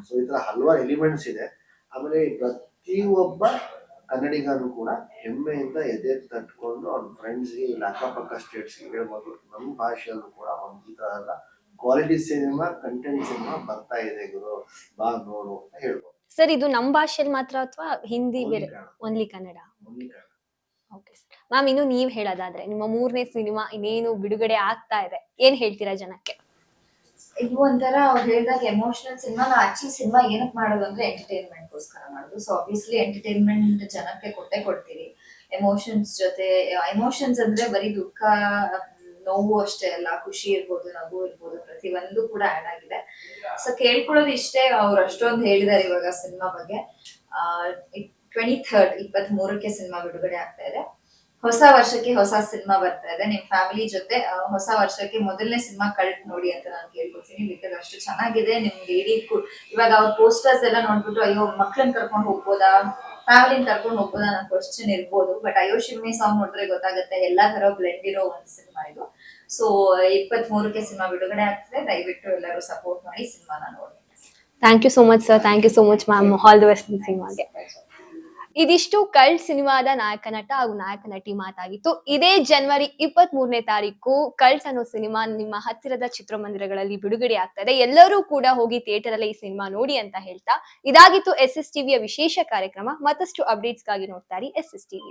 ಸೊ ಈ ತರ ಹಲವಾರು ಎಲಿಮೆಂಟ್ಸ್ ಇದೆ. ಆಮೇಲೆ ಪ್ರತಿಯೊಬ್ಬ ಕನ್ನಡಿಗರು ಕೂಡ ಹೆಮ್ಮೆಯಿಂದ ಎದೆ ತಟ್ಕೊಂಡು ಅವ್ನ ಫ್ರೆಂಡ್ಸ್ಗೆ, ಇಲ್ಲ ಅಕ್ಕಪಕ್ಕ ಸ್ಟೇಟ್ಸ್ಗೆ ಹೇಳ್ಬೋದು, ನಮ್ಮ ಭಾಷೆಯಲ್ಲೂ ಕೂಡ ಒಂದು ಈ ತರ ಕ್ವಾಲಿಟಿ ಸಿನಿಮಾ, ಕಂಟೆಂಟ್ ಸಿನಿಮಾ ಬರ್ತಾ ಇದೆ ಗುರು, ಬಾ ನೋಡು ಅಂತ ಹೇಳ್ಬೋದು. ಸರ್ ಇದು ನಮ್ ಭಾಷೆಯಲ್ಲಿ ಮಾತ್ರ ಅಥವಾ ಹಿಂದಿ ಬೇರೆ? Only Kannada. Okay sir. Ma'am ಇನ್ನು ನೀವ್ ಹೇಳೋದಾದ್ರೆ, ನಿಮ್ಮ 3ನೇ ಸಿನಿಮಾ ಇನ್ನೇನು ಬಿಡುಗಡೆ ಆಗ್ತಾ ಇದೆ, ಏನ್ ಹೇಳ್ತೀರಾ ಜನಕ್ಕೆ? ಇದು ಒಂಥರ ಅವ್ರು ಹೇಳಿದಾಗ ಎಮೋಷನಲ್ ಸಿನಿಮಾ. ನಾವು ಆಕ್ಚುಲಿ ಸಿನಿಮಾ ಏನಕ್ಕೆ ಮಾಡೋದು ಅಂದ್ರೆ ಎಂಟರ್ಟೈನ್ಮೆಂಟ್ ಗೋಸ್ಕರ ಮಾಡೋದು. ಸೊ ಆಬ್ವಿಯಸ್ಲಿ ಎಂಟರ್ಟೈನ್ಮೆಂಟ್ ಜನಕ್ಕೆ ಕೊಡ್ತೀವಿ. ಎಮೋಷನ್ಸ್ ಅಂದ್ರೆ ಬರೀ ದುಃಖ, ನೋವು ಅಷ್ಟೇ ಅಲ್ಲ, ಖುಷಿ ಇರ್ಬೋದು, ನಗು ಇರ್ಬೋದು, ಪ್ರತಿಯೊಂದು ಕೂಡ ಆಡ್ ಆಗಿದೆ. ಸೊ ಕೇಳ್ಕೊಳ್ಳೋದು ಇಷ್ಟೇ, ಅವ್ರು ಅಷ್ಟೊಂದು ಹೇಳಿದಾರೆ ಇವಾಗ ಸಿನಿಮಾ ಬಗ್ಗೆ. 23ಕ್ಕೆ ಸಿನಿಮಾ ಬಿಡುಗಡೆ ಆಗ್ತಾ ಇದೆ. ಹೊಸ ವರ್ಷಕ್ಕೆ ಹೊಸ ಸಿನಿಮಾ ಬರ್ತಾ ಇದೆ. ನಿಮ್ ಫ್ಯಾಮಿಲಿ ಜೊತೆ ಹೊಸ ವರ್ಷಕ್ಕೆ ಮೊದಲನೇ ಸಿನಿಮಾ ಕಲ್ಟ್ ನೋಡಿ ಅಂತ ನಾನು ಕೇಳ್ಕೊತೀನಿ. ಬಿಕಾಸ್ ಅಷ್ಟು ಚೆನ್ನಾಗಿದೆ. ನಿಮ್ಗೆ ಇವಾಗ ಅವ್ರ ಪೋಸ್ಟರ್ಸ್ ಎಲ್ಲ ನೋಡ್ಬಿಟ್ಟು ಅಯ್ಯೋ ಮಕ್ಳನ್ನ ಕರ್ಕೊಂಡು ಹೋಗ್ಬೋದಾ, ಫ್ಯಾಮಿಲಿನ ಕರ್ಕೊಂಡು ಹೋಗ್ಬೋದಾ ಅನ್ನೋ ಕ್ವಶನ್ ಇರ್ಬೋದು. ಬಟ್ ಅಯ್ಯೋ ಶಿವಮಿ ಸಾಂಗ್ ನೋಡಿದ್ರೆ ಗೊತ್ತಾಗುತ್ತೆ, ಎಲ್ಲಾ ತರ ಬ್ಲೆಂಡ್ ಇರೋ ಒಂದು ಸಿನಿಮಾ ಇದು. ಸೊ 23ಕ್ಕೆ ಸಿನಿಮಾ ಬಿಡುಗಡೆ ಆಗ್ತದೆ. ದಯವಿಟ್ಟು ಎಲ್ಲರೂ ಸಪೋರ್ಟ್ ಮಾಡಿ ಸಿನಿಮಾನ ನೋಡಿ. Thank you so much sir, thank you so much ma'am. All the best ಸಿನಿಮಾಗೆ. ಇದಿಷ್ಟು ಕಲ್ಟ್ ಸಿನಿಮಾದ ನಾಯಕ ನಟ ಹಾಗೂ ನಾಯಕ ನಟಿ ಮಾತಾಗಿತ್ತು. ಇದೇ ಜನವರಿ 23ನೇ ತಾರೀಕು ಕಲ್ಟ್ ಅನ್ನೋ ಸಿನಿಮಾ ನಿಮ್ಮ ಹತ್ತಿರದ ಚಿತ್ರಮಂದಿರಗಳಲ್ಲಿ ಬಿಡುಗಡೆ ಆಗ್ತದೆ. ಎಲ್ಲರೂ ಕೂಡ ಹೋಗಿ ಥಿಯೇಟರ್ ಅಲ್ಲಿ ಈ ಸಿನಿಮಾ ನೋಡಿ ಅಂತ ಹೇಳ್ತಾ, ಇದಾಗಿತ್ತು SSTVಯ ವಿಶೇಷ ಕಾರ್ಯಕ್ರಮ. ಮತ್ತಷ್ಟು ಅಪ್ಡೇಟ್ಸ್ ಗಾಗಿ ನೋಡ್ತಾ ಇರಿ SSTV.